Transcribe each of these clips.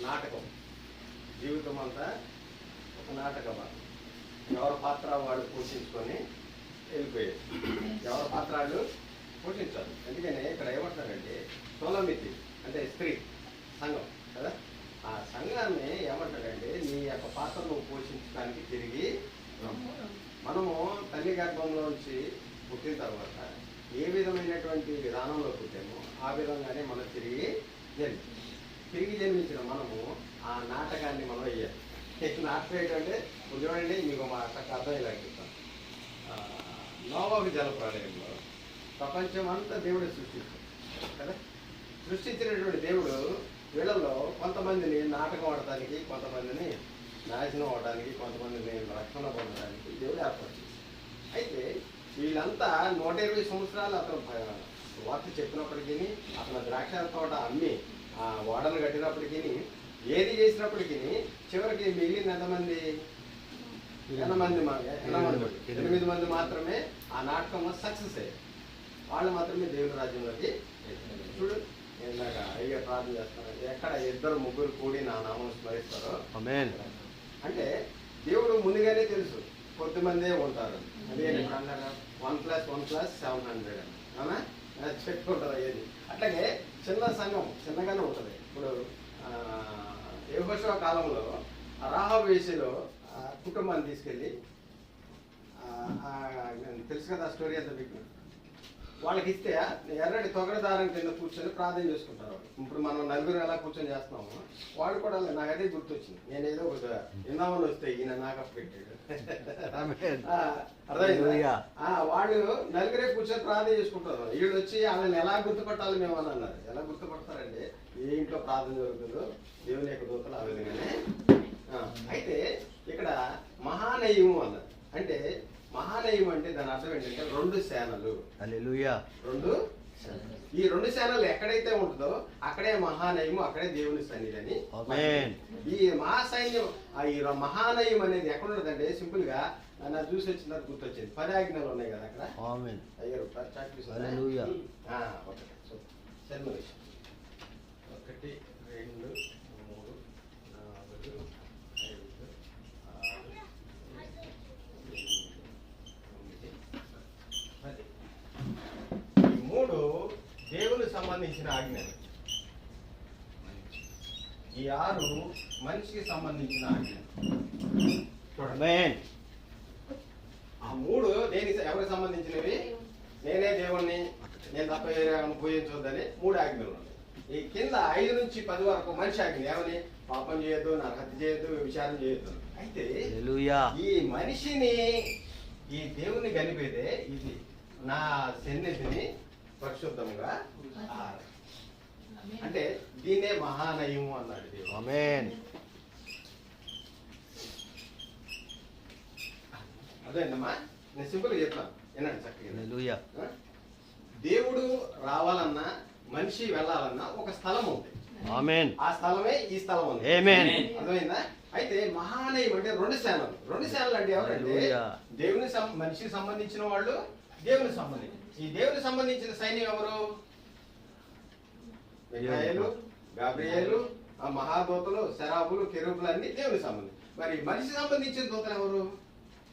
నాటకం. జీవితం అంతా ఒక నాటకమా. ఎవరి పాత్ర వాళ్ళు పోషించుకొని వెళ్ళిపోయేది. ఎవరి పాత్ర వాళ్ళు పోషించాలి. ఎందుకని ఇక్కడ ఏమంటారంటే సోలమితి అంటే స్త్రీ సంఘం కదా, ఆ సంఘాన్ని ఏమంటాడంటే నీ యొక్క పాత్ర నువ్వు పోషించడానికి తిరిగి మనము తల్లి గర్భంలోంచి పుట్టిన తర్వాత ఏ విధమైనటువంటి విధానంలో పుట్టామో ఆ విధంగానే మనం తిరిగి జన్మించిన మనము ఆ నాటకాన్ని మనం వేయాలి. నాటకం ఏంటంటే చూడండి, మీకు మా అర్థం ఇలా చెప్తాను. నోవాహు జలప్రళయంలో ప్రపంచం అంతా దేవుడు సృష్టించాడు కదా. సృష్టించినటువంటి దేవుడు వీళ్ళలో కొంతమందిని నాటకం ఆడటానికి, కొంతమందిని నాశనం అవడానికి, కొంతమందిని రక్షణ పొందడానికి దేవుడు ఏర్పాటు చేశాడు. అయితే వీళ్ళంతా 120 సంవత్సరాలు అతను వార్త చెప్పినప్పటికీ, అతను ద్రాక్ష తోట అమ్మి ఆ ఓడను కట్టినప్పటికీ, ఏది చేసినప్పటికీ చివరికి మిగిలిన ఎంతమంది? 8 మంది మాత్రమే ఆ నాటకంలో సక్సెస్ అయ్యారు. వాళ్ళు మాత్రమే దేవుని రాజ్యంలోకి. చూడు, ఇందాక అయ్యే ప్రార్థన చేస్తారు, ఎక్కడ 2-3 కూడి నా నామం స్మరిస్తారో అంటే దేవుడు ముందుగానే తెలుసు కొద్దిమందే ఉంటారు. అదే అన్నారు 1+1+700 అవునా, చెప్పుకుంటారు అయ్యేది. అట్లాగే చిన్న సంఘం చిన్నగానే ఉంటుంది. ఇప్పుడు యెహోషువ కాలంలో రాహాబు వేషలో కుటుంబాన్ని తీసుకెళ్ళి, తెలుసు కదా స్టోరీ అంతా మీకు, వాళ్ళకి ఇస్తే ఎర్రటి తొగడ దారం కింద కూర్చొని ప్రార్థన చేసుకుంటారు. ఇప్పుడు మనం నలుగురు ఎలా కూర్చొని చేస్తున్నాము, వాళ్ళు కూడా నాకు అదే గుర్తొచ్చింది. నేను ఏదో ఒక విన్నామని వస్తే ఈయన నాకు పెట్టాడు అర్థమైంది. వాళ్ళు నలుగురే కూర్చొని ప్రార్థన చేసుకుంటారు. వీళ్ళు వచ్చి వాళ్ళని ఎలా గుర్తుపట్టాలి మేము అని అన్నారు. ఎలా గుర్తుపడతారండి? ఏ ఇంట్లో ప్రార్థన జరుగుతుందో దేవుని యొక్క దూతలు ఆ విధంగానే. అయితే ఇక్కడ మహానయము అన్నారు. అంటే మహానయం అంటే దాని అర్థం ఏంటంటే 2 సేనలు. ఈ 2 సేనలు ఎక్కడైతే ఉంటుందో అక్కడే మహానయము, అక్కడే దేవుని సన్నిధి అని. ఈ మహాసైన్యం, ఈ మహానయం అనేది ఎక్కడ ఉంటుందంటే సింపుల్ గా నా చూసి వచ్చిన తర్వాత గుర్తొచ్చింది. 10 ఆజ్ఞలు ఉన్నాయి కదా అక్కడ. అయ్యారు 1 2 3 దేవునికి సంబంధించిన ఆజ్ఞలు. ఈ 6 మనిషికి సంబంధించిన ఆజ్ఞలు. చూడండి, ఆ 3 ఎవరికి సంబంధించినవి? నేనే దేవుణ్ణి, నేను తప్ప పూజించవద్దని 3 ఆజ్ఞలు ఉన్నాయి. ఈ కింద 5 నుంచి 10 వరకు మనిషి ఆజ్ఞ. ఏమని? పాపం చేయొద్దు, నరహత్య చేయొద్దు, విచారం చేయొద్దు. అయితే ఈ మనిషిని ఈ దేవుని గనిపేదే ఇది, నా సన్నిధిని పరిశుద్ధంగా అంటే దీన్నే మహానయము అన్నాడు దేవుడు. అదేనమ్మా, నేను సింపుల్గా చెప్తాను, వినండి చక్కగా. దేవుడు రావాలన్నా, మనిషి వెళ్ళాలన్నా ఒక స్థలం ఉంది. ఆ స్థలమే ఈ స్థలం ఉంది. అర్థమైందా? అయితే మహానయం అంటే 2 సేనలు. 2 సేనలు అంటే ఎవరంటే దేవుని మనిషికి సంబంధించిన వాళ్ళు, దేవునికి సంబంధించి. ఈ దేవునికి సంబంధించిన సైన్యం ఎవరు? మిఖాయేలు, గాబ్రియేలు, ఆ మహాదూతలు, శరాబులు, కెరూబులు అన్ని దేవునికి సంబంధించి. మరి మనిషికి సంబంధించిన దూతలు ఎవరు?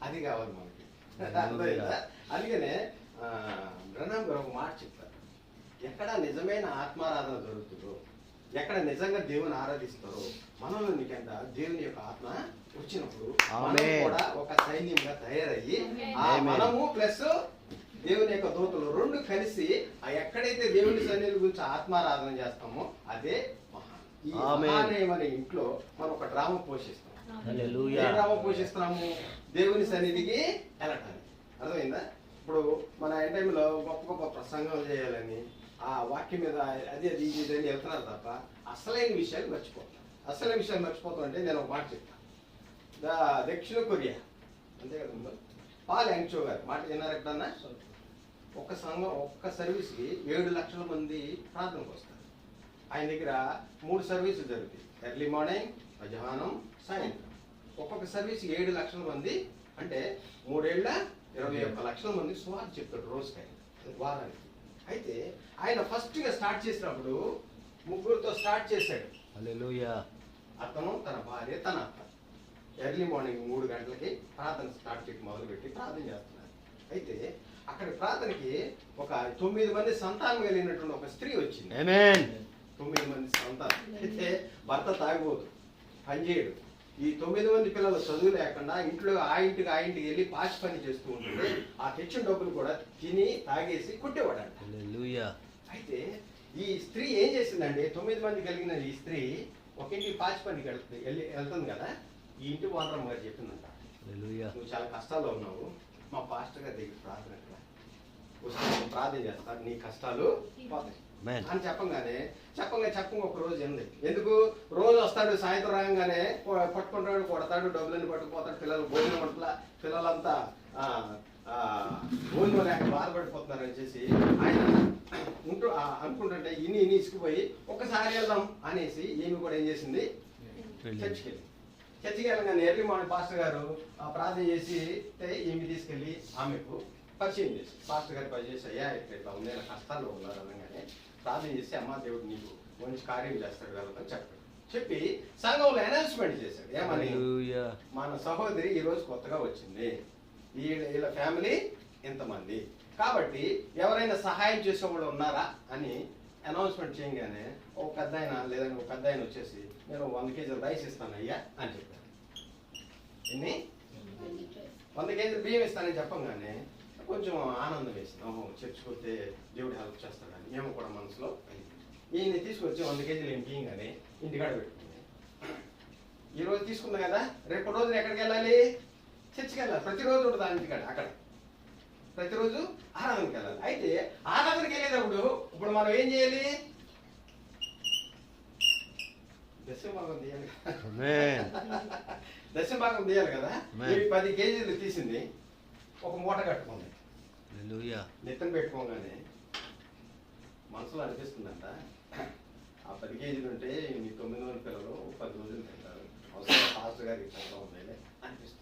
అది కావాలి మనకి. అందుకనే బ్రహ్మం గారు ఒక మాట చెప్తారు, ఎక్కడ నిజమైన ఆత్మారాధన జరుగుతుందో, ఎక్కడ నిజంగా దేవుని ఆరాధిస్తారో మనలో నీకంట దేవుని యొక్క ఆత్మ వచ్చినప్పుడు మనం కూడా ఒక సైన్యంగా తయారయ్యి ఆ మనము ప్లస్ దేవుని యొక్క దూతలు 2 కలిసి ఆ ఎక్కడైతే దేవుని సన్నిధి గురించి ఆత్మారాధన చేస్తామో అదే మహానయం అనే ఇంట్లో మనం ఒక డ్రామా పోషిస్తాం. ఏ డ్రామా పోషిస్తున్నాము? దేవుని సన్నిధికి వెళ్ళటానికి. అర్థమైందా? ఇప్పుడు మన టైంలో గొప్ప గొప్ప ప్రసంగం చేయాలని ఆ వాక్యం మీద అది అది ఇది అని వెళ్తున్నారు తప్ప అసలైన విషయాలు మర్చిపోతాం. అసలైన విషయాలు మర్చిపోతాం అంటే నేను ఒక మాట చెప్తాను. దక్షిణ కొరియా అంతే కదా, పాల్ యాంగ్చో గారు మాట విన్నారు ఎక్కడన్నా? ఒక్క సంఘం, ఒక్క సర్వీస్కి 7 లక్షల మంది ప్రార్థనకు వస్తారు. ఆయన దగ్గర 3 సర్వీసులు జరుగుతాయి, ఎర్లీ మార్నింగ్, మధ్యాహ్నం, సాయంత్రం. ఒక్కొక్క సర్వీస్కి 7 లక్షల మంది అంటే 3 ఏళ్ళ 21 లక్షల మంది సువార్త చెప్తాడు రోజుకి, వారానికి. అయితే ఆయన ఫస్ట్గా స్టార్ట్ చేసినప్పుడు 3తో స్టార్ట్ చేశాడు. అతను, తన భార్య, తన అత్త ఎర్లీ మార్నింగ్ 3 గంటలకి ప్రార్థన స్టార్ట్ చేయడం మొదలుపెట్టి ప్రార్థన చేస్తున్నారు. అయితే అక్కడ ప్రార్థనకి ఒక 9 మంది సంతానం కలిగినటువంటి ఒక స్త్రీ వచ్చింది. 9 మంది సంతానం. అయితే భర్త తాగిపోదు, పనిచేయడు. ఈ 9 మంది పిల్లలు చదువు లేకుండా ఇంట్లో ఆ ఇంటికి వెళ్ళి పాచి పని చేస్తూ ఉంటుంటే ఆ తెచ్చిన డబ్బులు కూడా తిని తాగేసి కొట్టేవాడంట. అయితే ఈ స్త్రీ ఏం చేసిందండి, 9 మంది కలిగిన ఈ స్త్రీ ఒక ఇంటికి పాచి పనికి వెళ్తుంది కదా. ఈ ఇంటి ఓనరమ్మ గారు చెప్పిందంట, నువ్వు చాలా కష్టాల్లో ఉన్నావు, మా పాస్టర్ గారి దగ్గర ప్రార్థన వస్తే ప్రార్థన చేస్తారు, నీ కష్టాలు పోతాయి అని చెప్పంగానే ఒక రోజు ఉంది. ఎందుకు రోజు వస్తాడు, సాయంత్రం రాగానే పట్టుకుంటాడు, కొడతాడు, డబ్బులన్నీ పట్టుకుపోతాడు, పిల్లలు భోజనం పట్ల పిల్లలంతా భోజనం లేక బాధపడిపోతున్నారు అని చేసి ఆయన అనుకుంటుంటే ఇన్ని ఇసుకుపోయి ఒక్కసారి వెళ్దాం అనేసి ఈమె కూడా ఏం చేసింది, చర్చికి వెళ్ళగానే ఎర్లీ మార్నింగ్ పాస్టర్ గారు ప్రార్థన చేసి ఈమె తీసుకెళ్ళి ఆమెకు పరిచయం చేసి, పాస్టర్ గారు పరిచయం చేసి, అయ్యా ఇట్లా ఉంది, కష్టాలు ఉన్నారు అనగానే ప్రార్థన చేసి, అమ్మ దేవుడు నీకు మంచి కార్యం చేస్తాడు వెళ్ళదని చెప్పి సంఘంలో అనౌన్స్మెంట్ చేశాడు. ఏమని, మన సహోదరి ఈ రోజు కొత్తగా వచ్చింది, వీళ్ళ ఫ్యామిలీ ఇంతమంది, కాబట్టి ఎవరైనా సహాయం చేసేవాళ్ళు ఉన్నారా అని అనౌన్స్మెంట్ చేయగానే ఒక పెద్ద ఆయన లేదంటే ఒక పెద్ద ఆయన వచ్చేసి, నేను 100 కేజీలు రైస్ ఇస్తాను అయ్యా అని చెప్పాను. ఎన్ని 100 కేజీలు బియ్యం ఇస్తానని చెప్పంగానే కొంచెం ఆనందం వేసింది. ఓహో, చర్చికి వస్తే దేవుడు హెల్ప్ చేస్తాడని మేము కూడా మనసులో ఈయన తీసుకొచ్చి 100 కేజీలు ఏం బియ్యంగానే ఇంటికాడ పెట్టుకుంది. ఈ రోజు తీసుకుంది కదా, రేపు రోజున ఎక్కడికి వెళ్ళాలి, చర్చికి వెళ్ళాలి. ప్రతిరోజు ఉంటుంది ఆ ఇంటికాడ, అక్కడ ప్రతిరోజు ఆరాధనకి వెళ్ళాలి. అయితే ఆరాధనకి వెళ్ళేటప్పుడు ఇప్పుడు మనం ఏం చేయాలి, దశభాగం తీయాలి దశభాగం తీయాలి కదా. 10 కేజీలు తీసింది, ఒక మూట కట్టుకుంది, నెత్తన పెట్టుకోగానే మనసులో అనిపిస్తుందంట, ఆ 10 కేజీలు ఉంటే మీ 9 మంది పిల్లలు 10 రోజులు తింటారు, అవసరం పాస్టర్ గారికి ఇట్లా ఉండాలి అనిపిస్తుంది.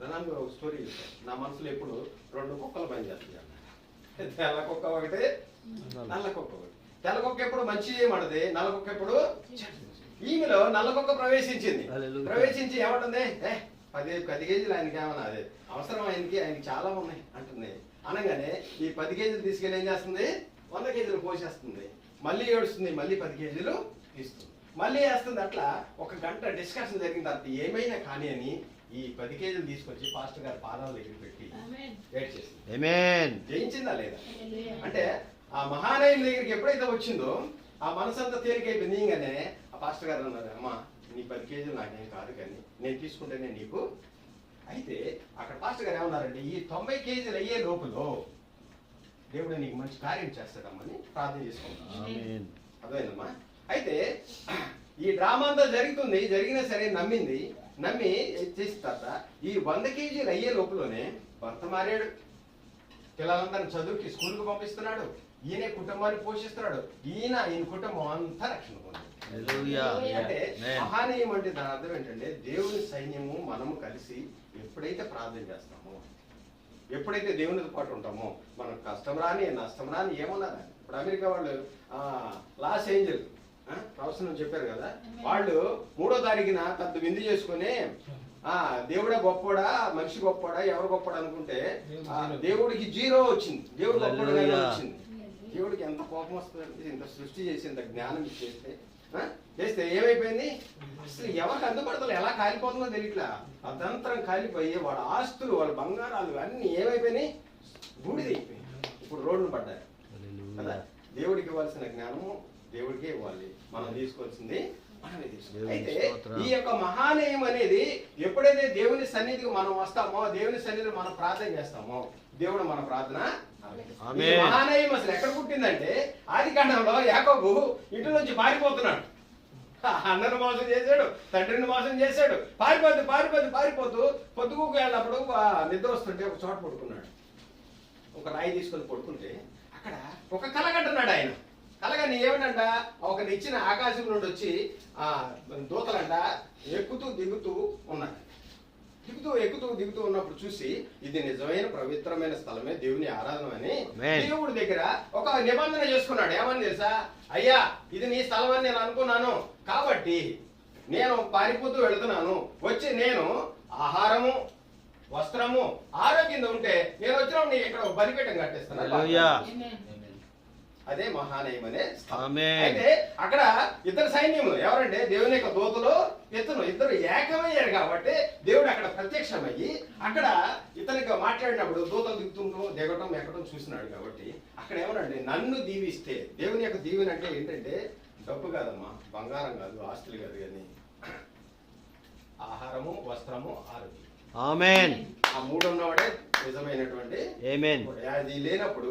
దాని ఒక స్టోరీ చెప్తాను. నా మనసులో ఎప్పుడు 2 కుక్కలు పనిచేస్తాయి అన్నమాట. తెల్ల కుక్క ఒకటి, నల్ల కుక్క ఒకటి. తెల్ల కుక్క ఎప్పుడు మంచి చేయమన్నది, నల్ల కుక్క ఎప్పుడు. ఈమెలో నల్ల కుక్క ప్రవేశించి ఏమంటుంది, 10 కేజీలు ఆయనకి ఏమన్నా అదే అవసరం, ఆయనకి చాలా ఉన్నాయి అంటుంది. అనగానే ఈ 10 కేజీలు తీసుకెళ్ళి ఏం చేస్తుంది, 100 కేజీలు పోసేస్తుంది, మళ్ళీ ఏడుస్తుంది, మళ్ళీ 10 కేజీలు ఇస్తుంది, మళ్ళీ వేస్తుంది. అట్లా 1 గంట డిస్కషన్ జరిగిన తర్వాత ఏమైనా కానీ అని ఈ 10 కేజీలు తీసుకొచ్చి పాస్టర్ గారి పాదాల దగ్గర పెట్టి వెయిట్ చేసింది. జయించిందా లేదా అంటే ఆ మహానయం దగ్గరికి ఎప్పుడైతే వచ్చిందో ఆ మనసంతా తేలికైపోయింది. ఇంకనే ఆ పాస్టర్ గారు అన్నారు, అమ్మా నీ 10 కేజీలు నాకేం కాదు, కానీ నేను తీసుకుంటేనే నీకు. అయితే అక్కడ పాస్టర్ గారు ఏమన్నారంటే, ఈ 90 కేజీలు అయ్యే లోపల దేవుడు నీకు మంచి కార్యం చేస్తాడమ్మని ప్రార్థన చేసుకుంటాం. అదేనమ్మా. అయితే ఈ డ్రామా అంతా జరిగినా సరే నమ్మి చేసిన తర్వాత ఈ 100 కేజీలు అయ్యే లోపలనే భర్త మారాడు, పిల్లలందరినీ చదువుకి స్కూల్కి పంపిస్తున్నాడు, ఈయన కుటుంబాన్ని పోషిస్తున్నాడు, ఈయన కుటుంబం అంతా రక్షణ పొందాడు. అంటే మహానీయం అంటే దాని అర్థం ఏంటంటే, దేవుని సైన్యము మనము కలిసి ఎప్పుడైతే ప్రార్థన చేస్తామో, ఎప్పుడైతే దేవునితో పాటు ఉంటామో, మనకు కష్టం రాని నష్టం రాని ఏమన్నా. ఇప్పుడు అమెరికా వాళ్ళు లాస్ ఏంజల్ ప్రవచనం చెప్పారు కదా, వాళ్ళు 3వ తారీఖున పెద్ద విందు చేసుకుని దేవుడే గొప్పోడా మనిషి గొప్పోడా ఎవరు గొప్పడా అనుకుంటే దేవుడికి 0 వచ్చింది, దేవుడు గొప్పడుగా వచ్చింది. దేవుడికి ఎంత కోపం వస్తుంది, ఇంత సృష్టి చేసి ఇంత జ్ఞానం చేస్తే ఏమైపోయింది, అసలు ఎవరికి అందుపడతలు ఎలా కాలిపోతుందో తెలియట్లా. అదంతరం కాలిపోయి వాళ్ళ ఆస్తులు, వాళ్ళ బంగారాలు అన్ని ఏమైపోయినాయి, బూడిదైపోయినాయి. ఇప్పుడు రోడ్లు పడ్డాయి కదా. దేవుడికి ఇవ్వాల్సిన జ్ఞానము దేవుడికే ఇవ్వాలి, మనం తీసుకోవాల్సింది మనమే తీసుకోవాలి. అయితే ఈ యొక్క మహానయం అనేది ఎప్పుడైతే దేవుని సన్నిధికి మనం వస్తామో, దేవుని సన్నిధిలో మనం ప్రార్థన చేస్తామో, దేవుడు మన ప్రార్థన. మహానయం అసలు ఎక్కడ పుట్టిందంటే, ఆదికాండంలో యాకోబు ఇంటి నుంచి పారిపోతున్నాడు. అన్నను మోసం చేశాడు, తండ్రిని మోసం చేశాడు, పారిపోతూ పొద్దుకు వెళ్ళినప్పుడు నిద్ర వస్తుంటే ఒక చోట పడుకున్నాడు. ఒక రాయి తీసుకొని పడుకుంటే అక్కడ ఒక కళ కంటున్నాడు ఆయన. కలగని ఏమిటంట, ఒక నిచ్చిన ఆకాశం నుండి వచ్చి దూతలంట ఎక్కుతూ దిగుతూ ఉన్నాడు. దిగుతూ ఉన్నప్పుడు చూసి, ఇది నిజమైన పవిత్రమైన స్థలమే, దేవుని ఆరాధన అని దేవుడి దగ్గర ఒక నిబంధన చేసుకున్నాడు. ఏమని తెలుసా, అయ్యా ఇది నీ స్థలం అని నేను అనుకున్నాను, కాబట్టి నేను పారిపోతూ వెళుతున్నాను, వచ్చి నేను ఆహారము వస్త్రము ఆరోగ్యంగా ఉంటే నేను వచ్చినప్పుడు నీ ఇక్కడ బలిపీఠం కట్టేస్తాను. హల్లెలూయా. అదే మహానయం అనే స్థలం. ఆమేన్. అయితే అక్కడ ఇద్దరు సైన్యములు ఎవరంటే దేవుని యొక్క దూతలు ఇద్దరు ఏకమయ్యారు కాబట్టి దేవుడు అక్కడ ప్రత్యక్షమయ్యి అక్కడ ఇతనికి మాట్లాడినప్పుడు దూతలు దిగటం ఎక్కడం చూసినాడు కాబట్టి అక్కడ ఏమనండి, నన్ను దీవిస్తే, దేవుని యొక్క దీవెన అంటే ఏంటంటే డబ్బు కాదమ్మా, బంగారం కాదు, ఆస్తులు కాదు, కానీ ఆహారము వస్త్రము ఆరోగ్యం. ఆమేన్. ఆ మూడు ఉన్నవాడే నిజమైనటువంటి. ఆమేన్. అది లేనప్పుడు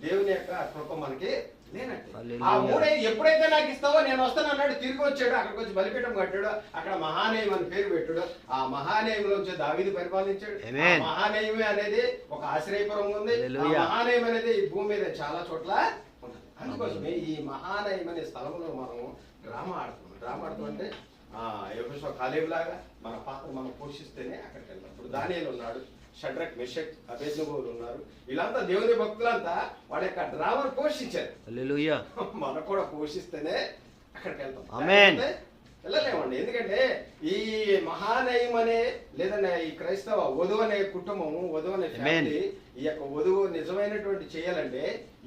దేవుని యొక్క కృప మనకి లేనట్టు. హల్లెలూయా. ఆ మూడే ఎప్పుడైతే నాకు ఇస్తావో నేను వస్తాను అన్నాడు. తిరిగి వచ్చాడు, అక్కడికి వచ్చి బలిపీఠం కట్టాడు, అక్కడ మహానయం అని పేరు పెట్టాడు. ఆ మహానయంలోంచి దావీదు పరిపాలించాడు. ఆ మహానయమే అనేది ఒక ఆశ్రయపురం ఉంది. ఆ మహానయం అనేది ఈ భూమి మీద చాలా చోట్ల ఉంటుంది. అందుకోసమే ఈ మహానయం అనే స్థలంలో మనం డ్రామా ఆడుతాం అంటే యెహోషువ కాలేబు లాగా మన పాత్ర మనం పోషిస్తేనే అక్కడికి వెళ్తాం. ఇప్పుడు దానియేలు ఉన్నాడు, షడ్రక్ మెషక్ అబేద్నెగోలు ఉన్నారు. వీళ్ళంతా దేవుని భక్తులంతా వాళ్ళ యొక్క డ్రామాను పోషించారు. హల్లెలూయా. మనం కూడా పోషిస్తేనే అక్కడికి వెళ్తాం. ఆమేన్. వెళ్ళలేమండి. ఎందుకంటే ఈ మహానయం అనే లేదన్నా ఈ క్రైస్తవ వధువు అనే కుటుంబము, వధువు అనే ఫ్యామిలీ ఈ యొక్క వధువు నిజమైనటువంటి చేయాలంటే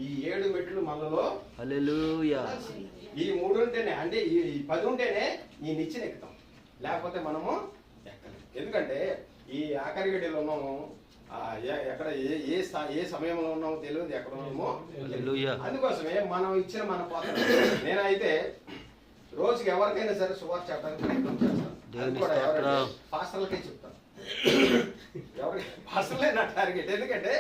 ఈ 7 మెట్లు మనలో హల్లెలూయా. ఈ 3 ఉంటేనే, అంటే ఈ 10 ఉంటేనే ఈ నిచ్చెన ఎక్కుతాం, లేకపోతే మనము ఎక్కలేం. ఎందుకంటే ఈ ఆఖరి గడిలో ఉన్నాము, ఎక్కడ ఏ సమయంలో ఉన్నామో తెలియదు, ఎక్కడ ఉన్నామో. అందుకోసమే మనం ఇచ్చిన మన పాత్ర. నేనైతే రోజుకి ఎవరికైనా సరే సువార్త చెప్పడానికి ప్రయత్నం చేస్తాను. అది కూడా ఎవరైనా పాస్టర్లకే చెప్తాను. ఎవరికి పాస్టర్లే నా టార్గెట్. ఎందుకంటే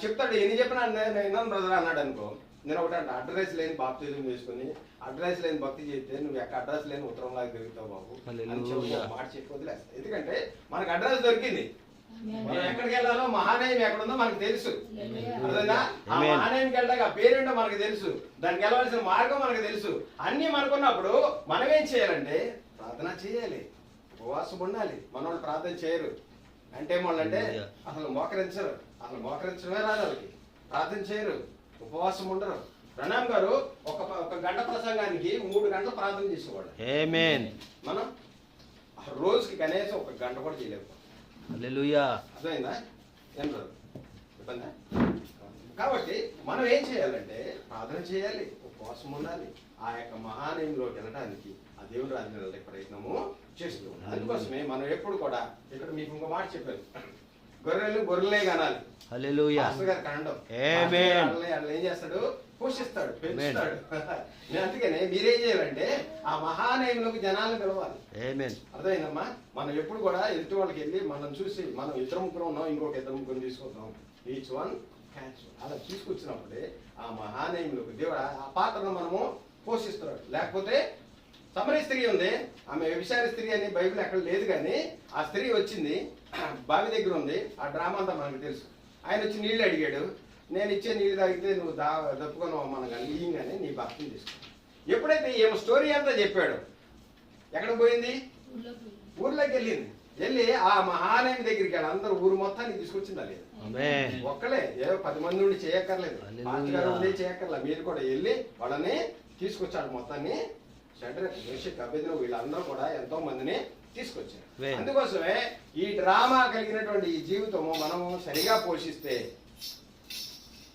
చెప్తాడు, ఎన్ని చెప్పినా నేను బ్రదర్ అన్నాడు అనుకో, నేను ఒకటి అంటే అడ్రస్ లేని బాప్తిజం చేసుకుని అడ్రస్ లేని భక్తి చేస్తే నువ్వు ఎక్కడ అడ్రస్ లేని ఉత్తరం లాగా తిరుగుతావు బాబు అని చెప్పి మాట చెప్పి వదిలేస్తా. ఎందుకంటే మనకు అడ్రస్ దొరికింది, మనం ఎక్కడికి వెళ్ళాలో మహానయం ఎక్కడుందో మనకు తెలుసు. అర్థంగా? ఆ మహానయంకి వెళ్ళాక ఆ పేరేంటో మనకు తెలుసు, దానికి వెళ్ళవలసిన మార్గం మనకు తెలుసు. అన్ని మనకున్నప్పుడు మనం ఏం చేయాలంటే ప్రార్థన చేయాలి, ఉపవాసం ఉండాలి. మనోళ్ళు ప్రార్థన చేయరు అంటే వాళ్ళంటే అసలు మోకరించరు, అసలు మోకరించడమే రాదు వాళ్ళకి. ప్రార్థన చేయరు, ఉపవాసం ఉండరు. ప్రణామ్ గారు ఒక గంట ప్రసంగానికి 3 గంటలు ప్రార్థన చేసేవాడు. ఆమేన్. మనం రోజుకి కనీసం 1 గంట కూడా చేయలేకపోతాం. హల్లెలూయా. అర్థమైందా? ఏం రాదు ఇబ్బందా? కాబట్టి మనం ఏం చేయాలంటే ప్రార్థన చేయాలి, ఉపవాసం ఉండాలి, ఆ యొక్క మహానయంలోకి వెళ్ళడానికి ఆ దేవుని రాజ్యం వెళ్ళే ప్రయత్నము చేస్తూ ఉండాలి. అందుకోసమే మనం ఎప్పుడు కూడా ఇక్కడ మీకు ఇంకో మాట చెప్పాను, గొర్రెలే కనాలి. హల్లెలూయా. గారు కనడం. ఆమేన్. ఏం చేస్తాడు? పోషిస్తాడు, పెంచుతాడు. అందుకనే మీరేం చేయాలంటే ఆ మహానయంలోకి జనాలను పిలవాలి. ఆమేన్. అర్థమైందమ్మా? మనం ఎప్పుడు కూడా ఎదుటి వాళ్ళకి వెళ్ళి మనం చూసి, మనం 2 ఉన్నాం, ఇంకొక 2 తీసుకొద్దాం, ఈచ్ వన్ క్యాచ్, అలా తీసుకొచ్చినప్పుడే ఆ మహానయంలోకి దేవుడు ఆ పాత్రను మనము పోషిస్తున్నాడు. లేకపోతే సమరీ స్త్రీ ఉంది, ఆమె వ్యభిచార స్త్రీ అని బైబిల్ ఎక్కడ లేదు, కానీ ఆ స్త్రీ వచ్చింది, బావి దగ్గర ఉంది, ఆ డ్రామా అంతా మనకు తెలుసు. ఆయన వచ్చి నీళ్ళు అడిగాడు, నేను ఇచ్చే నీళ్ళు తాగితే నువ్వు దప్పుకొని మనం కానీ నీ భక్తిని తీసుకో. ఎప్పుడైతే ఏమో స్టోరీ అంతా చెప్పాడు, ఎక్కడ పోయింది? ఊర్లోకి వెళ్ళి ఆ మహానయం దగ్గరికి వెళ్ళి అందరూ ఊరు మొత్తాన్ని తీసుకొచ్చిందా లేదు? ఒక్కలే, 10 మంది నుండి చేయక్కర్లేదు, ఉండి చేయక్కర్లేదు. మీరు కూడా వెళ్ళి వాళ్ళని తీసుకొచ్చాడు మొత్తాన్ని. షడ్రక్ మెషక్ అబేద్నెగో వీళ్ళందరూ కూడా ఎంతో మందిని తీసుకొచ్చారు. అందుకోసమే ఈ డ్రామా కలిగినటువంటి ఈ జీవితము మనము సరిగా పోషిస్తే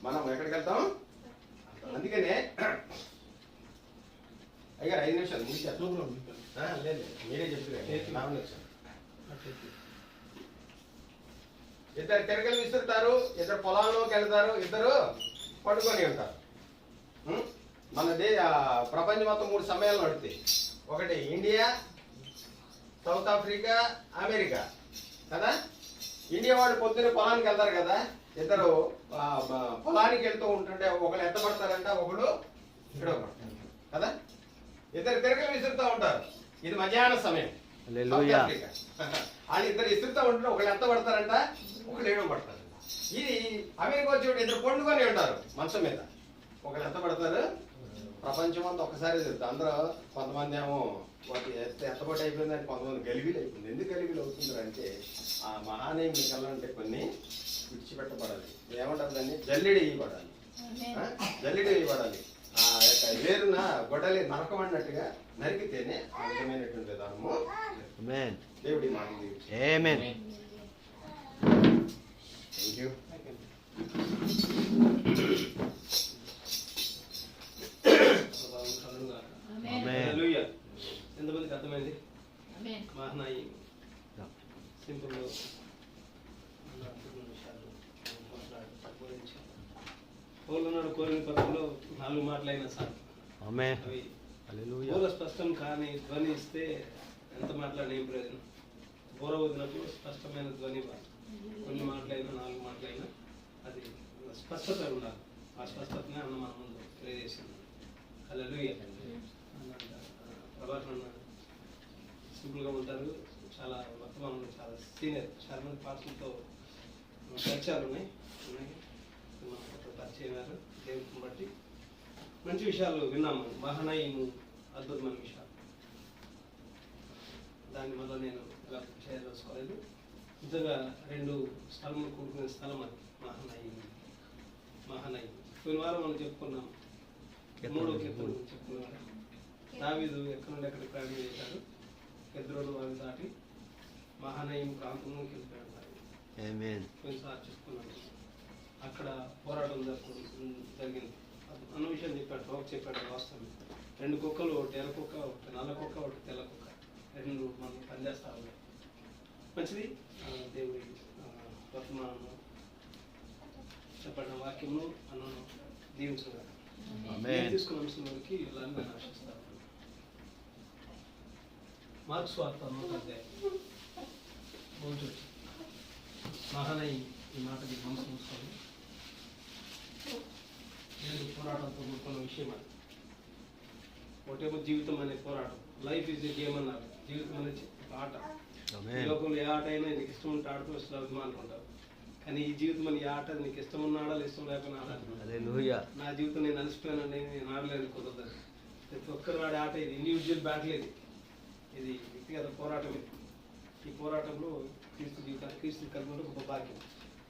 మనం ఎక్కడికి వెళ్తాం. అందుకనే అయ్యారు 5 నిమిషాలు లేదు, మీరే చెప్తారు. ఇద్దరు తిరగలు విసురుతారు, ఇద్దరు పొలంలోకి వెళ్తారు, ఇద్దరు పడుకొని ఉంటారు. మనది ప్రపంచం మొత్తం 3 సమయాలు నడుతాయి. ఒకటి ఇండియా, సౌత్ ఆఫ్రికా, అమెరికా కదా. ఇండియా వాళ్ళు పొద్దున్న పొలానికి వెళ్తారు కదా, ఇద్దరు పొలానికి వెళ్తూ ఉంటుంటే ఒకళ్ళు ఎత్తపడతారంట, ఒకడు ఇక్కడ పడతారు కదా. ఇద్దరు తిరగలు విసురుతూ ఉంటారు. ఇది మధ్యాహ్న సమయం. సౌత్ ఆఫ్రికా వాళ్ళు ఇద్దరు విసురుతూ ఉంటే ఒకళ్ళు ఎత్తపడతారంట, ఒకళ్ళు ఏడవ పడతారంట. ఇది అమెరికా వచ్చి ఇద్దరు పండుకొని ఉంటారు మంచం మీద, ఒకళ్ళు ఎత్తపడతారు. ప్రపంచం అంతా ఒకసారి తిరుగుతారు అందరూ. కొంతమంది ఏమో ఎత్తబడి అయిపోయిందని, కొంతమంది గలిబీలు అయిపోయింది. ఎందుకు గలిబీలు అవుతుంటారు అంటే ఆ మహానయం వెళ్ళాలంటే కొన్ని విడిచిపెట్టబడాలి. ఏమంటారు దాన్ని? జల్లెడి వేయబడాలి, జల్లెడి వేయబడాలి. ఆ యొక్క వేరున గొడ్డలి నరకం అన్నట్టుగా నరికితేనే ఆ విధమైనటువంటి విధానము. ఆమేన్. దేవుడి మాటలు ఆమేన్. Thank you. ఆమేన్. హల్లెలూయా. ఎంతమందికి అర్థమైంది? మహనాయి సింపుల్ పౌలున్నాడు కోరిన పదంలో 4 మాటలైనా సార్ ఆమేన్. అవి హల్లెలూయా. బోర స్పష్టం కానీ ధ్వని ఇస్తే ఎంత మాట్లాడిన ఏం ప్రయోజనం? బోర వదిలినప్పుడు స్పష్టమైన ధ్వని ఇవ్వాలి. కొన్ని మాటలైనా 4 మాటలైనా అది స్పష్టత ఉండాలి. ఆ స్పష్టతనే అన్న మన ముందు తెలియజేసింది. హల్లెలూయా. ప్రభాకర్ అన్న సింపుల్గా ఉంటారు. చాలా వర్తమానంలో చాలా సీనియర్, చాలా మంది పార్టీలతో పరిచయాలు ఉన్నాయి. మనకు పరిచయం అయ్యారు. దేవుడిని బట్టి మంచి విషయాలు విన్నాము. మహనీయము అద్భుతమైన విషయాలు. దాన్ని మళ్ళీ నేను చేయదలుచుకోలేదు. నిజంగా 2 స్థలములు కూడుకునే స్థలం అది మహనీయం. పోయిన వారం మనం చెప్పుకున్నాం. 3వ కీర్తన చెప్పుకున్నాం. దావీదు ఎక్కడి నుండి ఎక్కడికి ప్రయాణం చేశాడు. ఎద్రోలు వారిని దాటి మహనీయం ప్రాంతంలోకి వెళ్ళిపోయాడు. కొన్నిసార్లు చెప్పుకున్నాను. అక్కడ పోరాటం జరిగింది అన్న విషయం చెప్పాడు. బాబు చెప్పాడు. వాస్తవం 2 కుక్కలు, ఒకటి ఎర్ర కుక్క, ఒకటి నల్ల కుక్క, ఒకటి తెల్ల కుక్క, 2 మనం పనిచేస్తా ఉన్నాయి. మంచిది. దేవుడి వర్తమానము చెప్పండి. వాక్యము అన్నను దీవించగా తీసుకున్న అంశం వరకు ఇలా నేను ఆశిస్తాను. మార్క్స్ సువార్త 1వ అధ్యాయం మహనీయం ఈ మాటకి మనసు మూసుకోండి. 2 పోరాటంతో కూడుకున్న విషయం అది. ఒకటేమో జీవితం అనే పోరాటం. లైఫ్ ఈజ్ ఏ గేమ్ అన్నారు. జీవితం అనేది ఆట. ఈ లోకంలో ఏ ఆట అయినా నీకు ఇష్టం ఉంటే ఆడుతూ వస్తుంది అనుకుంటావు. కానీ ఈ జీవితం అని ఏ ఆట నీకు ఇష్టం ఉన్న ఆడాలి, ఇష్టం లేకపోయినా ఆడాలి. నా జీవితం నేను అలసిపోయానండి, నేను ఆడలేదు, కుదరదు. ప్రతి ఒక్కరు ఆడే ఆట ఇది. ఇండివిజువల్ బ్యాటిల్ ఇది వ్యక్తిగత పోరాటం. ఈ పోరాటంలో క్రీస్తు జీవితాన్ని క్రీస్తు కలుగుతుంటే గొప్ప భాగ్యం.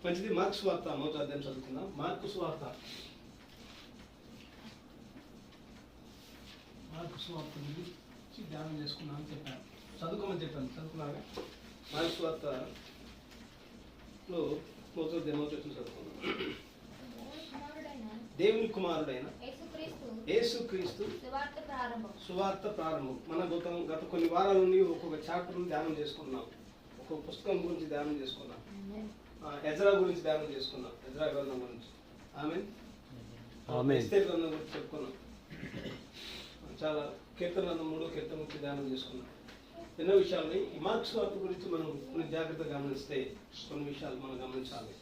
మంచిది. మార్క్స్ సువార్త 1వ అధ్యాయం చదువుకుందాం. మార్క్స్ సువార్త గురించి ధ్యానం చేసుకున్నాను అని చెప్పాను. చదువుకోమని చెప్పాను. చదువుకున్నాగా మార్క్స్ సువార్తలో 1వ అధ్యాయం చదువుకున్నాను. దేవుని కుమారుడైన యేసుక్రీస్తు సువార్త ప్రారంభం. మన గత కొన్ని వారాల నుండి ఒక్కొక్క చాప్టర్ ధ్యానం చేసుకున్నాం. ఒక్కొక్క పుస్తకం గురించి ధ్యానం చేసుకున్నాం. ఎజ్రా గురించి ధ్యానం చేసుకున్నాం. ఎజ్రా గ్రంథం గురించి, ఎస్తేర్ గ్రంథం గురించి చెప్పుకున్నాం. చాలా కీర్తన గ్రంథం 3వ కీర్తన గురించి ధ్యానం చేసుకున్నాం. ఎన్నో విషయాలని ఈ మార్క్స్ సువార్త గురించి మనం కొన్ని జాగ్రత్తగా గమనిస్తే కొన్ని విషయాలు మనం గమనించాలి.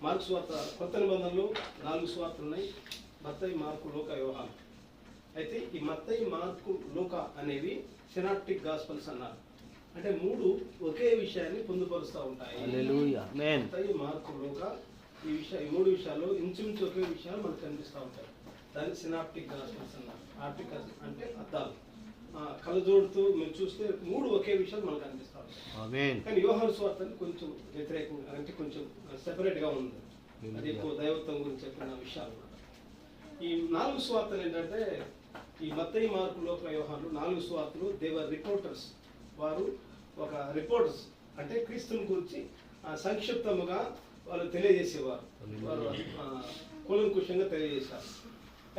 మార్క్స్ సువార్త కొత్త నిబంధనలు 4 సువార్తలు ఉన్నాయి. మత్తయి, మార్కు, లూకా, యోహాను. అయితే ఈ మత్తయి, మార్కు, లూకా అనేవి సినాప్టిక్ గాస్పల్స్ అన్నారు. అంటే 3 ఒకే విషయాన్ని పొందుపరుస్తూ ఉంటాయి. మత్తయి, మార్కు, లూకా ఈ 3 విషయాల్లో ఇంచుమించు ఒకే విషయాలు మనకు కనిపిస్తూ ఉంటాయి. దాన్ని సినాప్టిక్ గాస్పల్స్ అన్నారు. ఆర్టికల్ అంటే అర్థాలు. కలజోడుతూ మీరు చూస్తే 3 ఒకే విషయాలు మనకు కనిపిస్తూ ఉంటాయి. కానీ యోహాను సువార్త కొంచెం వ్యతిరేకంగా, అంటే కొంచెం సెపరేట్గా ఉంది. అది ఎక్కువ దైవత్వం గురించి చెప్పిన విషయాలు. ఈ 4 సువార్తలు ఏంటంటే ఈ మత్తయి, మార్కు, లూకా, యోహాను 4 సువార్తలు దేవర్ రిపోర్టర్స్. వారు ఒక రిపోర్టర్స్ అంటే క్రీస్తుని గురించి సంక్షిప్తముగా వాళ్ళు తెలియజేసేవారు. వారు కూలంకుషంగా తెలియజేశారు.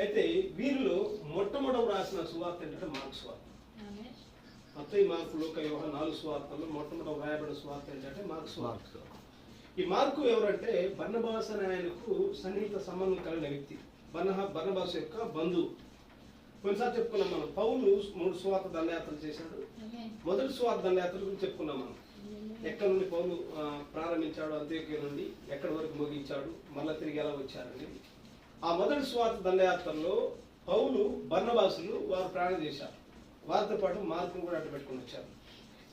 అయితే వీరిలో మొట్టమొదట రాసిన సువార్త ఏంటంటే మార్కు సువార్త. మత్తయి, మార్కు, లూకా, యోహాను 4 సువార్తల్లో మొట్టమొదట వ్రాయబడిన సువార్త ఏంటంటే మార్కు సువార్త. ఈ మార్కు ఎవరంటే బర్నబాస్ అనే ఆయనకు సన్నిహిత సంబంధం కలిగిన వ్యక్తి. బర్నబాస్ యొక్క బంధువు. కొన్నిసార్లు చెప్పుకున్నాం మనం. పౌలు 3 సువార్త దండయాత్రలు చేశాడు. మొదటి సువార్త దండయాత్ర గురించి చెప్పుకున్నాం మనం. ఎక్కడి నుండి పౌలు ప్రారంభించాడు, అంత్యోక్య నుండి ఎక్కడి వరకు ముగించాడు, మళ్ళీ తిరిగి ఎలా వచ్చారండి. ఆ మొదటి సువార్త దండయాత్రలో పౌలు, బర్నబాసులు వారు ప్రయాణం చేశారు. వారితో పాటు మార్కును కూడా అడ్డు పెట్టుకుని వచ్చారు.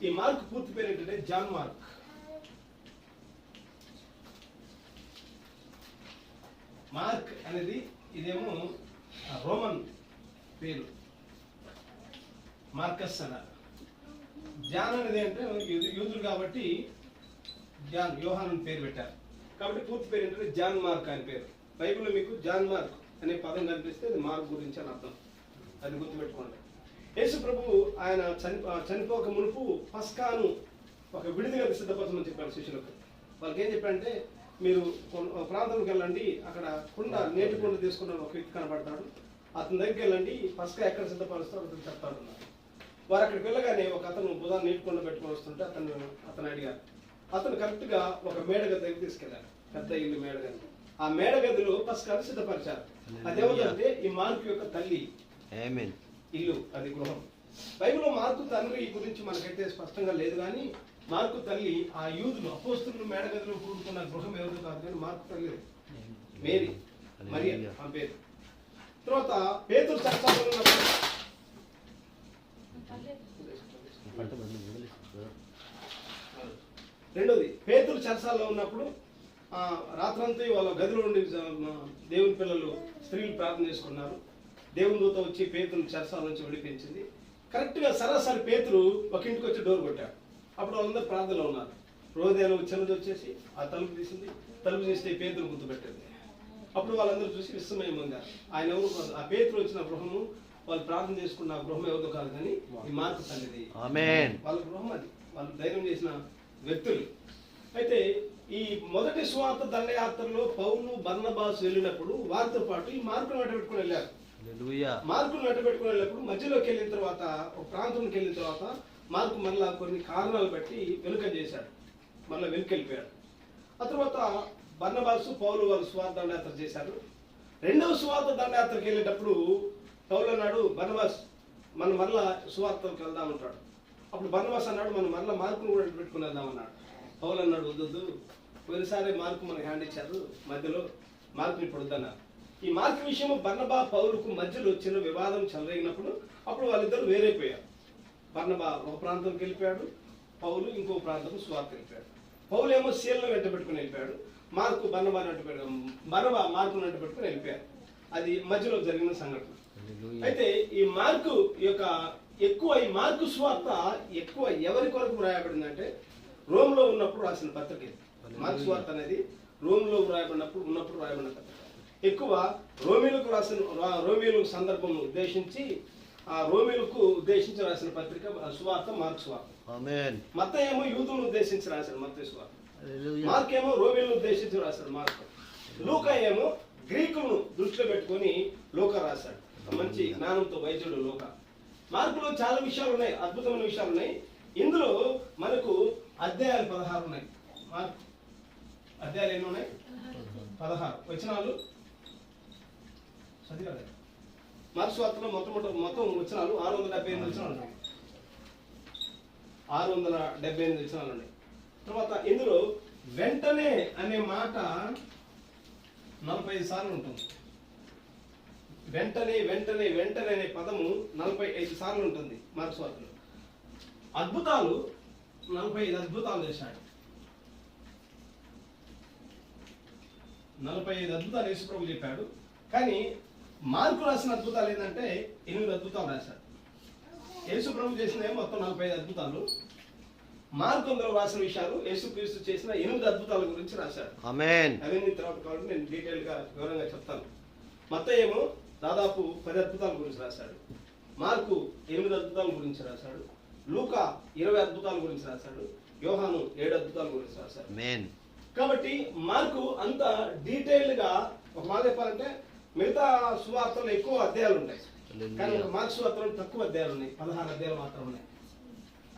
ఈ మార్కు పూర్తి పేరు ఏంటంటే జాన్ మార్క్. మార్క్ అనేది ఇదేమో రోమన్ పేరు, మార్కస్ అన్నారు. జాన్ అనేది అంటే యూదులు కాబట్టి జాన్, యోహాన్ పేరు పెట్టారు. కాబట్టి పూర్తి పేరు ఏంటంటే జాన్ మార్క్ అని పేరు. బైబిల్లో మీకు జాన్ మార్క్ అనే పదం కనిపిస్తే అది మార్క్ గురించి అని అర్థం. అది గుర్తుపెట్టుకోండి. యేసు ప్రభు ఆయన చనిపోక మునుపు పస్కాను ఒక విడిదిగా సిద్ధపరచమని చెప్పాడు శిష్యులకు. వాళ్ళకి ఏం చెప్పాడంటే, మీరు ప్రాంతంకి వెళ్ళండి, అక్కడ నేటి కుండ తీసుకున్న ఒక వ్యక్తి కనబడతాడు, అతని దగ్గరికి వెళ్ళండి, పస్కా ఎక్కడ సిద్ధపరుస్తాడో అతను చెప్తాడు. వారు అక్కడికి వెళ్ళగానే ఒక అతను బుధాన్ని నీటి కుండ పెట్టుకొని వస్తుంటే అతను అడిగారు. అతను కరెక్ట్గా ఒక మేడగది దగ్గర తీసుకెళ్ళారు, పెద్ద ఇల్లు మేడగది. ఆ మేడగదిలో పస్కాను సిద్ధపరిచారు. అదేమిటంటే ఈ మార్కు యొక్క తల్లి ఇల్లు, అది గృహం. బైబిల్లో మార్కు తండ్రి గురించి మనకైతే స్పష్టంగా లేదు, కానీ మార్కు తల్లి ఆ యూదులు అపోస్తలులు మేడగదిలో కూడుకున్న గృహం ఎవరు కాదు, కానీ మార్కు తల్లి మేరీ, మరియ ఆ పేరు. తర్వాత పేతురు చర్చలో ఉన్నప్పుడు, రెండోది పేతురు చర్చలో ఉన్నప్పుడు రాత్రంతా వాళ్ళ గదిలో ఉండి దేవుని పిల్లలు స్త్రీలు ప్రార్థన చేసుకున్నారు. దేవుని దూత వచ్చి పేతురు చర్చల నుంచి విడిపించింది. కరెక్ట్గా సరాసరి పేతురు ఒక ఇంటికి వచ్చి డోర్ కొట్టాడు. అప్పుడు వాళ్ళందరూ ప్రార్థనలో ఉన్నారు. రోజేలో చిన్నది వచ్చేసి ఆ తలుపు తీసింది. తలుపు తీస్తే పేతురు గుర్తుపెట్టింది. అప్పుడు వాళ్ళందరూ చూసి విస్మయం పొందారు. ఆయన ఎవరు కాదు, ఆ పేతురు వచ్చిన గృహము, వాళ్ళు ప్రార్థన చేసుకున్న ఆ గృహం ఎవరిదో కాదు, కానీ ఈ మార్కు తల్లిది. వాళ్ళ గృహం అది, వాళ్ళు ధైర్యం చేసిన వ్యక్తులు. అయితే ఈ మొదటి సువార్త దండయాత్రలో పౌలు బర్నబాసు వెళ్ళినప్పుడు వారితో పాటు ఈ మార్కును వెంటబెట్టుకుని వెళ్ళారు. మార్కును వెంటబెట్టుకుని వెళ్ళినప్పుడు మధ్యలోకి వెళ్ళిన తర్వాత, ఒక ప్రాంతంలోకి వెళ్ళిన తర్వాత మార్కు మళ్ళా కొన్ని కారణాలు బట్టి వెనుక చేశాడు, మళ్ళీ వెనుకెళ్ళిపోయాడు. ఆ తర్వాత బర్నబాసు పౌలు వాళ్ళు సువార్త దండయాత్ర చేశారు. రెండవ సువార్త దండయాత్రకి వెళ్ళేటప్పుడు పౌలు అన్నాడు, బర్నబాస్ మనం మళ్ళా సువార్తకు వెళ్దామంటాడు. అప్పుడు బర్నబాస్ అన్నాడు, మనం మళ్ళీ మార్కును కూడా పెట్టుకుని వెళ్దామన్నాడు. పౌలు అన్నాడు, వద్దు, పోయినసారి మార్కు మనకు హ్యాండ్ ఇచ్చారు, మధ్యలో మార్కుని ఇప్పుడు వద్దన్నారు. ఈ మార్కు విషయం బర్నబా పౌలుకు మధ్యలో చిన్న వివాదం చెలరేగినప్పుడు అప్పుడు వాళ్ళిద్దరు వేరైపోయారు. బర్నబా ఒక ప్రాంతంకి వెళ్ళిపోయాడు, పౌలు ఇంకో ప్రాంతం సువార్త వెళ్ళిపోయాడు. పౌలు ఏమో సీలను వెంట పెట్టుకుని వెళ్ళిపోయాడు, మార్కు బర్నబా మార్కును వెంట పెట్టుకుని వెళ్ళిపోయారు. అది మధ్యలో జరిగిన సంఘటన. అయితే ఈ మార్కు యొక్క ఈ మార్కు సువార్త ఎక్కువ ఎవరి కొరకు రాయబడిందంటే, రోమ్లో ఉన్నప్పుడు రాసిన పత్రిక. మార్కు సువార్త అనేది రోమ్లో ఉన్నప్పుడు రాయబడిన పత్రిక. ఎక్కువ రోమిలకు సందర్భం ఉద్దేశించి, ఆ రోమిలకు ఉద్దేశించి రాసిన పత్రిక సువార్త మార్కు సువార్త. మత్తయి ఏమో యూదులను ఉద్దేశించి రాశాడు మత్తయి సువార్త. మార్కు ఏమో రోమిలను ఉద్దేశించి రాశాడు మార్కు. లూకా ఏమో గ్రీకులను దృష్టిలో పెట్టుకొని లూకా రాశాడు. మంచి జ్ఞానంతో వైద్యుడు లూకా. మార్కులో చాలా విషయాలు ఉన్నాయి, అద్భుతమైన విషయాలు ఉన్నాయి. ఇందులో మనకు అధ్యాయాలు 16 ఉన్నాయి. మార్కు అధ్యాయాలు ఎన్ని ఉన్నాయి? 16 వచనాలు చదివారు. మార్కు సువార్తలో మొత్తం వచనాలు 678 వచనాలు ఉన్నాయి. 678 వచనాలు ఉన్నాయి. తర్వాత ఇందులో వెంటనే అనే మాట 45 సార్లు ఉంటుంది. వెంటనే అనే పదము 45 సార్లు ఉంటుంది మార్కు సువార్తలో. అద్భుతాలు 45 అద్భుతాలు చేశాడు. 45 అద్భుతాలు యేసు ప్రభు చెప్పాడు. కానీ మార్కు రాసిన అద్భుతాలు ఏంటంటే 8 అద్భుతాలు రాశాడు. యేసు ప్రభు చేసిన మొత్తం 45 అద్భుతాలు. మార్కు అందులో రాసిన విషయాలు యేసుక్రీస్తు చేసిన 8 అద్భుతాల గురించి రాశాడు. అవన్నీ తర్వాత కాబట్టి నేను డీటెయిల్ గా వివరంగా చెప్తాను. మత్తయి ఏమో దాదాపు 10 అద్భుతాల గురించి రాశాడు. మార్కు 8 అద్భుతాల గురించి రాశాడు. లూకా 20 అద్భుతాల గురించి రాశాడు. యోహాను 7 అద్భుతాల గురించి రాశాడు. కాబట్టి మార్కు అంత డీటెయిల్డ్ గా, ఒక మాట చెప్పాలంటే మిగతా సువార్తలు ఎక్కువ అధ్యాయాలు ఉంటాయి, కానీ మార్కు సువార్తలు తక్కువ అధ్యాయాలు ఉన్నాయి, 16 అధ్యాయాలు మాత్రం ఉన్నాయి.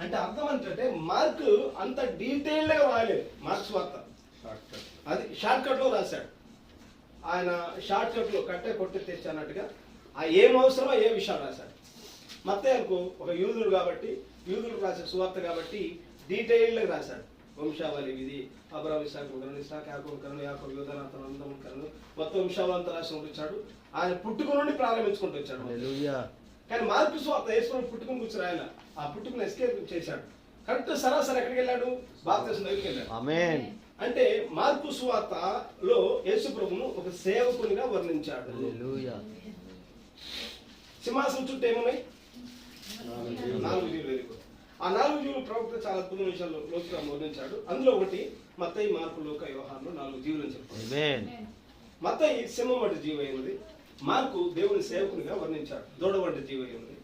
అంటే అర్థం ఏంటంటే మార్కు అంత డీటెయిల్డ్ గా రాయలేదు. మార్కు సువార్త అది షార్ట్ కట్ లో రాశాడు. ఆయన షార్ట్ కట్ లో కొట్టి తెచ్చన్నట్టుగా ఆ ఏం అవసరమో ఏ విషయాలు రాశాడు. మత్తయి ఒక యూదుడు కాబట్టి, యూదులకు రాసే సువార్త కాబట్టి డీటెయిల్డ్ గా రాశాడు. వంశావళి విధి, అబ్రాహాము ఇస్సాకు యాకోబు కరణు, యాకోబు యూదా అందము కరణు, మొత్తం వంశావళంతా రాసి ఉంచాడు. ఆయన పుట్టుక నుండి ప్రారంభించుకుంటూ వచ్చాడు. కానీ మార్కు సువార్త యేసు పుట్టుకుని కూర్చొని ఆయన ఆ పుట్టుకుని ఎస్కేప్ చేశాడు. కరెక్ట్ సరాసరి ఎక్కడికి వెళ్ళాడు? బాప్తిసం దగ్గరికి వెళ్ళాడు. అంటే మార్కు సువార్తలో యేసు ప్రభువును ఒక సేవకునిగా వర్ణించాడు. సింహాసనం చుట్టూ ఏమున్నాయి? 4 జీవులు. ఆ 4 జీవులు ప్రవక్త చాలా అద్భుతమైన విషయాలు లోతుగా వర్ణించాడు. అందులో ఒకటి మత్తయి, మార్కు, లూకా, యోహాను 4 జీవులు అని చెప్పారు. మత్తయి సింహం వంటి జీవి అయినది. మార్కు దేవుని సేవకునిగా వర్ణించాడు, దూడ వంటి జీవి ఉంది.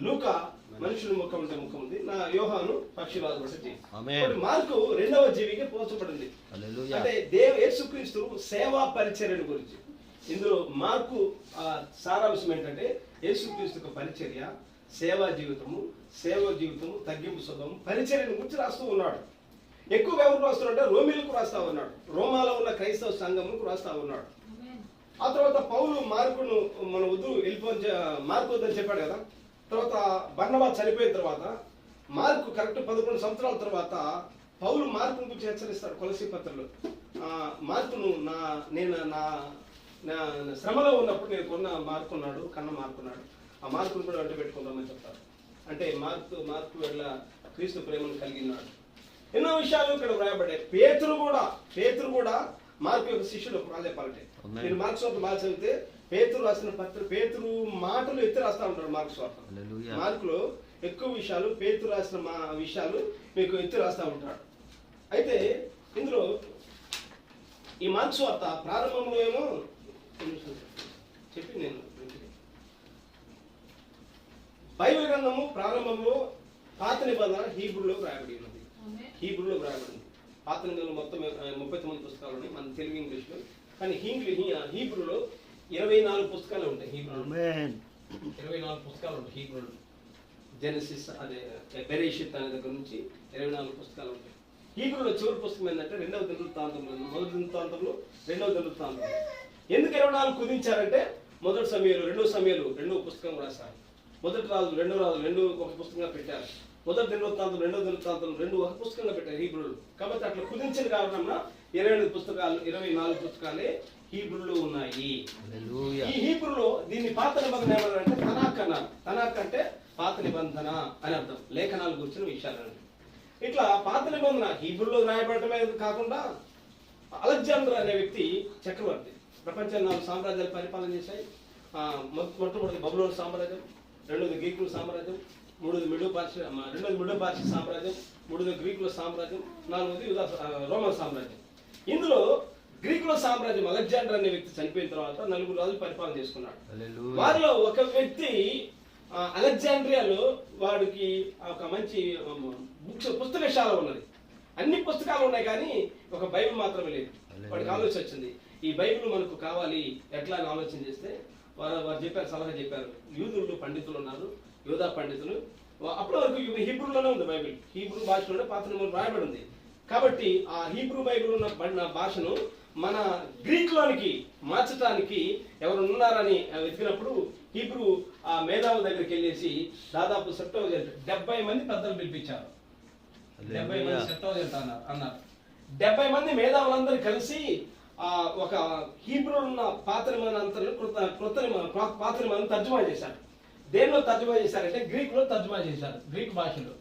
లూకా మనుషుల ముఖం ఉంటే ముఖం ఉంది. నా యోహాను పక్షిరాజు వంటి జీవి. ఆమేన్. మార్కు రెండవ జీవికి పోల్చబడింది. హల్లెలూయా. అంటే యేసుక్రీస్తు సేవా పరిచర్య గురించి. ఇందులో మార్కు సారాంశం ఏంటంటే యేసుక్రీస్తు పరిచర్య, సేవా జీవితము, తగ్గింపు స్వభావం, పరిచర్యను గురించి రాస్తూ ఉన్నాడు. ఎక్కువగా ఎవరు రాస్తున్నాడంటే రోమిలకు రాస్తా ఉన్నాడు, రోమాలో ఉన్న క్రైస్తవ సంఘములకు రాస్తా ఉన్నాడు. ఆ తర్వాత పౌలు మార్కును మన వద్దు మార్కు వద్దని చెప్పాడు కదా. తర్వాత బర్నబా చనిపోయిన తర్వాత మార్కు కరెక్ట్ 11 సంవత్సరాల తర్వాత పౌలు మార్కును గురించి హెచ్చరిస్తాడు కొలసీ పత్రికలో. మార్కును నేను నా శ్రమలో ఉన్నప్పుడు నేను కన్న మార్కున్నాడు, ఆ మార్కును కూడా వెంట పెట్టుకుందామని చెప్తారు. అంటే మార్కు వెళ్ళ క్రీస్తు ప్రేమను కలిగినాడు. ఎన్నో విషయాలు ఇక్కడ వ్రాయబడ్డాయి. పేతురు కూడా మార్కు యొక్క శిష్యుడు. ఒక చెప్పాలంటే మీరు మార్క్స్ వార్త బాగా చదివితే పేతురు రాసిన పేతురు మాటలు ఎత్తి రాస్తా ఉంటాడు మార్క్స్ వార్త. మార్కులో ఎక్కువ విషయాలు పేతురు రాసిన విషయాలు మీకు ఎత్తి రాస్తా ఉంటాడు. అయితే ఇందులో ఈ మార్క్స్ వార్త ప్రారంభంలో ఏమో చెప్పి నేను బైబిల్ గ్రంథము ప్రారంభంలో పాత నిబంధన హీబ్రూలో వ్రాయబడి ఉన్నది. పాత నిబంధనలు మొత్తం 39 పుస్తకాలు ఉన్నాయి మన తెలుగు ఇంగ్లీష్లో. కానీ హీబ్రూలో 24 పుస్తకాలు ఉంటాయి. 24 పుస్తకాలు ఉంటాయి హీబ్రూలో. జెనసిస్ అదే బెరేషిత్ అనే దగ్గర నుంచి 24 పుస్తకాలు ఉంటాయి. హీబ్రూలో చివరి పుస్తకం ఏంటంటే 2వ దినవృత్తాంతంలో, మొదటి దినవృత్తాంతంలో 2వ దినవృత్తాంతం. ఎందుకు 24 కుదించారంటే మొదటి సమయాలు, 2వ సమయాలు 2వ పుస్తకం రాశారు. మొదటి రాజులు, 2వ రాజులు 2 ఒక పుస్తకంగా పెట్టారు. మొదటి దినవృత్తాంతం, 2వ దినవృత్తాంతం 2 ఒక పుస్తకంగా పెట్టారు హీబ్రూలు. కాబట్టి అట్లా కుదించిన కారణంగా 24 పుస్తకాలే హీబ్రూలో ఉన్నాయి. ఈ హీబ్రూలో దీన్ని పాత నిబంధన ఏమన్నారంటే తనాక్ అన్నారు. తనాక్ అంటే పాత నిబంధన అని అర్థం, లేఖనాల గురించిన విషయాలు. ఇట్లా పాత నిబంధన హీబ్రూలో రాయబడటమే కాకుండా అలెగ్జాండర్ అనే వ్యక్తి చక్రవర్తి ప్రపంచాన్ని 4 సామ్రాజ్యాలు పరిపాలన చేశాయి. మొట్టమొదటి బబులోన్ సామ్రాజ్యం, రెండోది గ్రీకుల సామ్రాజ్యం, రెండోది మిడో పార్షియన్ సామ్రాజ్యం, మూడోది గ్రీకుల సామ్రాజ్యం, నాలుగోది రోమన్ సామ్రాజ్యం. ఇందులో గ్రీకుల సామ్రాజ్యం అలెగ్జాండర్ అనే వ్యక్తి చనిపోయిన తర్వాత 4 రాజులు పరిపాలన చేసుకున్నాడు. వారిలో ఒక వ్యక్తి అలెగ్జాండ్రియాలో వాడికి ఒక మంచి పుస్తకశాల ఉన్నది. అన్ని పుస్తకాలు ఉన్నాయి కానీ ఒక బైబిల్ మాత్రమే లేదు. వాడికి ఆలోచన వచ్చింది, ఈ బైబిల్ మనకు కావాలి ఎట్లా అని ఆలోచన చేస్తే వారు చెప్పారు, సలహా చెప్పారు. యూదులు పండితులు ఉన్నారు, యోధా పండితులు. అప్పటి వరకు హీబ్రూలోనే ఉంది బైబిల్, హీబ్రూ భాషలోనే పాత నిబంధన రాయబడి ఉంది. కాబట్టి ఆ హీబ్రూ బైబిల్ ఉన్న భాషను మన గ్రీక్ లోనికి మార్చడానికి ఎవరు ఉన్నారని వెతికినప్పుడు హీబ్రూ ఆ మేధావుల దగ్గరికి వెళ్ళేసి దాదాపు 70 మంది పెద్దలు పిలిపించారు. 70 మంది సెప్టోజెంట్ అన్నారు. 70 మంది మేధావులందరూ కలిసి ఒక హీబ్రూ ఉన్న పాత నిబంధన పాత నిబంధన తర్జుమా చేశారు. దేనిలో తర్జుమా చేశారంటే గ్రీక్ లో తర్జుమా చేశారు. గ్రీక్ భాషలో,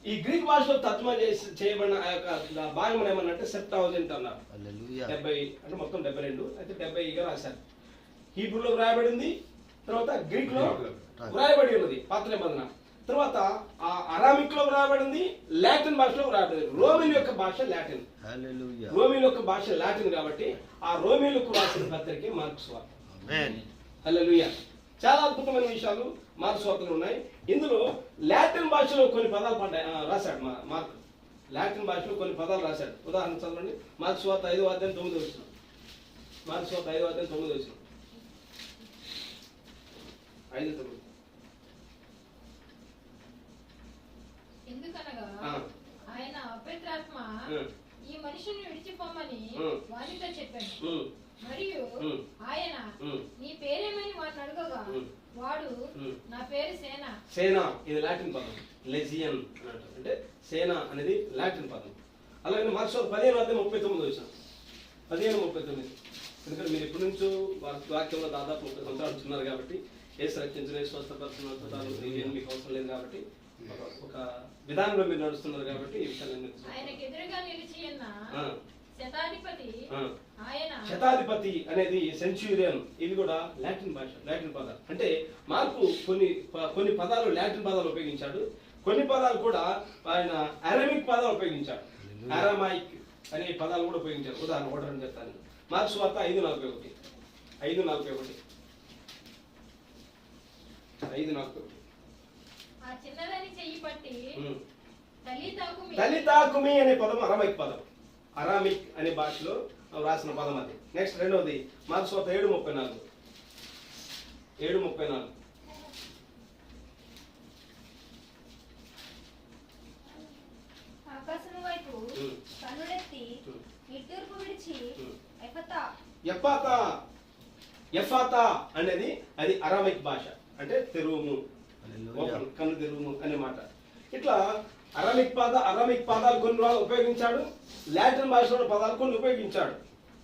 ఈ గ్రీక్ భాషలో తర్జుమా చేయబడిన ఆ యొక్క భాగం ఏమన్నంటే సెప్టాజెంట్ అన్నారు. 70 అంటే మొత్తం 72, అయితే 70గా రాశారు. హీబ్రూలో వ్రాయబడింది, తర్వాత గ్రీక్ లో వ్రాయబడి ఉన్నది పాత నిబంధన, తర్వాత ఆ అరామిక్ లో వ్రాయబడింది, లాటిన్ భాషలో వ్రాయబడింది. రోమిన్ యొక్క భాష లాటిన్. రోమిన్ యొక్క భాష లాటిన్ కాబట్టి ఆ రోమిలకు రాసిన పత్రికే మార్క్స్ వార్త. హల్లెలూయా. చాలా అద్భుతమైన విషయాలు మార్క్స్ వార్తలు ఉన్నాయి. ఇందులో లాటిన్ భాషలో కొన్ని పదాలు రాశాడు మార్క్. లాటిన్ భాషలో కొన్ని పదాలు రాశాడు. ఉదాహరణ చదవండి, మార్క్స్ వార్త 5వ అధ్యాయం 9వ వచనం. మార్క్స్ వార్త 5వ అధ్యాయం 9వ వచనం. 5:9. ఎందుకనగా ఆయన అపవిత్రాత్మ ఈ మనిషిని విడిచిపోమని వారితో చెప్పాను. మరియు ఆయన నీ పేరేమని వారిని అడగగా వాడు నా పేరు సేన. ఇది లాటిన్ పదం, లెజియన్ అంటే సేన అనేది లాటిన్ పదం. అలాగే మార్క్స్ 15:39 వచ్చిన 15:39. ఎందుకంటే మీరు ఎప్పటి నుంచో వాక్యంలో దాదాపు 30 సంవత్సరాలు ఉంటున్నారు కాబట్టి ఏసు రక్షించిన స్వస్థపరుస్తున్నారు మీకు అవసరం లేదు కాబట్టి ఒక విధానంలో మీరు నడుస్తున్నారు కాబట్టి ఈ విషయాన్ని ఆయనకు ఎదురుగా నిలిచి ఉన్న శతాధిపతి అనేది సెంచురియన్. ఇది కూడా లాటిన్ భాష, లాటిన్ పదాలు. అంటే మార్కు కొన్ని పదాలు లాటిన్ పదాలు ఉపయోగించాడు, కొన్ని పదాలు కూడా ఆయన అరమిక్ పదాలు ఉపయోగించాడు. అరమైక్ అనే పదాలు కూడా ఉపయోగించాడు. ఉదాహరణ చెప్తాను. మార్క్స్ వార్త 5:41. 5:41. 5:41. ఆ చిన్నదాని చెయ్యి పట్టి తలితాకుమి తలితాకుమి అనే పదం అరామిక్ పదం. అరామిక్ అనే భాషలో రాసిన పదం అది. నెక్స్ట్ రెండవది మార్క్స్ వార్త 7:34. 7:34. ఆకాశము వైపు కన్నులెత్తి నిట్టూర్పు విడిచి ఎఫతా ఎఫాతా అనేది అది అరామిక్ భాష, అంటే తెరువుము, హల్లెలూయా. ఓపెన్, కన్ను తెరువుము అనే మాట. ఇట్లా అరామిక్ పదాలు కొన్ని ఉపయోగించాడు, లాటిన్ భాషలో పదాలు కొన్ని ఉపయోగించాడు.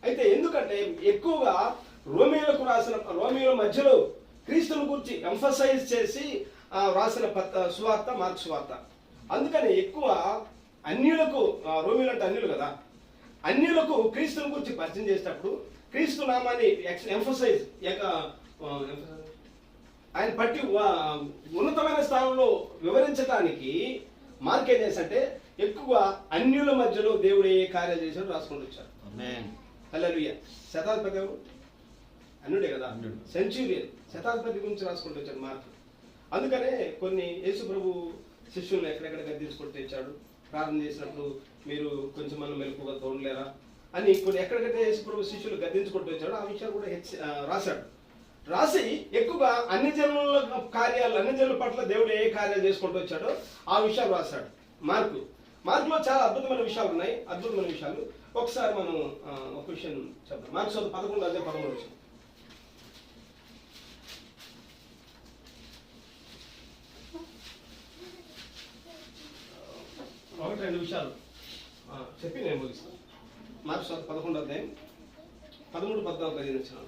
అయితే ఎందుకంటే ఎక్కువగా రోమియోల మధ్యలో క్రీస్తుని గురించి ఎంఫసైజ్ చేసి రాసిన సువార్త మార్క్స్ సువార్త. అందుకని ఎక్కువ అన్యులకు, రోమియోలు అంటే అన్యులు కదా, అన్యులకు క్రీస్తుని గురించి పరిచయం చేసేటప్పుడు క్రీస్తు నామాన్ని ఎంఫసైజ్ ఆయన పట్టి ఉన్నతమైన స్థానంలో వివరించడానికి మార్క్ ఏం చేశారంటే ఎక్కువ అన్యుల మధ్యలో దేవుడు ఏ కార్యాలు చేశాడో రాసుకుంటూ వచ్చారు. ఆమేన్. హల్లెలూయా. శతాధిపతి ఎవరు? అన్యుడే కదా, అన్యుడు. సెంచురియన్. శతాధిపతి గురించి రాసుకుంటూ వచ్చాడు మార్క్. అందుకనే కొన్ని యేసు ప్రభు శిష్యులను ఎక్కడెక్కడ గద్దించుకుంటూ తెచ్చాడు. ప్రార్థన చేసినప్పుడు మీరు కొంచెం మనం మెలకుగా తోడలేరా అని కొన్ని ఎక్కడికైతే యేసు ప్రభు శిష్యులు గద్దించుకుంటూ వచ్చాడు ఆ విషయాలు కూడా రాశాడు. రాసి ఎక్కువగా అన్ని జనుల పట్ల దేవుడు ఏ కార్యాలు చేసుకుంటూ వచ్చాడో ఆ విషయాలు రాశాడు మార్కులో చాలా అద్భుతమైన విషయాలు ఉన్నాయి. అద్భుతమైన విషయాలు ఒకసారి మనం ఒక విషయం చెప్తాం. మార్క్స్ 11:13. ఒకటి రెండు విషయాలు చెప్పి నేను ముగిస్తాను. మార్క్స్ 11:13-14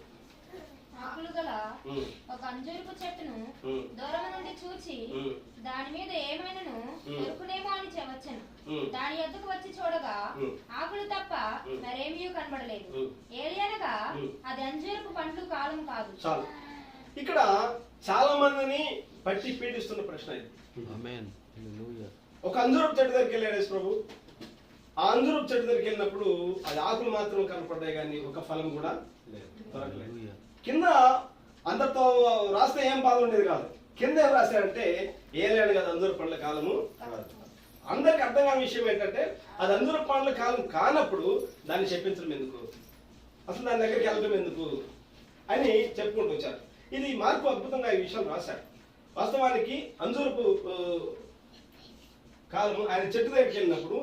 ఆకులు గల ఒక అంజూరపు చెట్టును దూరం నుండి చూచి దాని మీద ఏమైనాను దొరుకునేమో అని వచ్చెను. దాని యొద్దకు వచ్చి చూడగా ఆకులు తప్ప మరేమీ కనబడలేదు. ఏలియనగా అది అంజూరపు పండ్లు కాలం కాదు. చాలు. ఇక్కడ చాలా మందిని పట్టి పీడిస్తున్న ప్రశ్న ఇది. ఆమేన్. హల్లెలూయా. ఒక అంజూరపు చెట్టు దగ్గరికి వెళ్ళాడు యేసు ప్రభు. ఆ అంజూరపు చెట్టు దగ్గరికి వెళ్ళినప్పుడు అది ఆకులు మాత్రం కనపడ్డాయి కానీ ఒక ఫలం కూడా దొరకలేదు. హల్లెలూయా. కింద అందరితో రాస్తే ఏం బాధ ఉండేది కాదు. కింద ఏం రాశారంటే ఏలేడు కదా అంజూర పండ్ల కాలము కాదు. అందరికి అర్థం కాని విషయం ఏంటంటే అది అంజూర పండ్ల కాలం కానప్పుడు దాన్ని చెప్పించడం ఎందుకు, అసలు దాని దగ్గరికి వెళ్ళడం ఎందుకు అని చెప్పుకుంటూ వచ్చారు. ఇది మార్పు అద్భుతంగా ఈ విషయం రాశాడు. వాస్తవానికి అంజూరపు కాలము ఆయన చెట్టు దగ్గరికి వెళ్ళినప్పుడు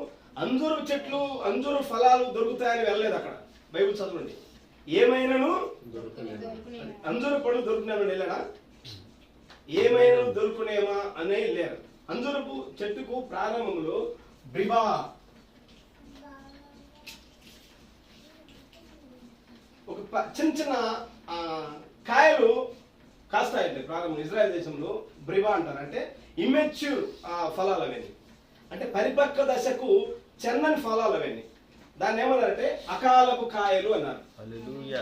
అంజూరు ఫలాలు దొరుకుతాయని వెళ్ళలేదు. అక్కడ బైబిల్ చదవండి, ఏమైనాను అంజూరు పళ్ళు దొరుకునేమని వెళ్ళాడా? ఏమైనా దొరుకునేమా అనే లేరు. అంజూరపు చెట్టుకు ప్రారంభంలో బ్రిబా ఒక చిన్న చిన్న కాయలు కాస్తాయంటే ప్రారంభం ఇజ్రాయెల్ దేశంలో బ్రిబా అంటారు. అంటే ఇమ్మెచ్యూర్ ఫలాలు అవన్నీ, అంటే పరిపక్వ దశకు చెందని ఫలాలు అవన్నీ. దాన్ని ఏమన్నారంటే అకాలపు కాయలు అన్నారు. హల్లెలూయా.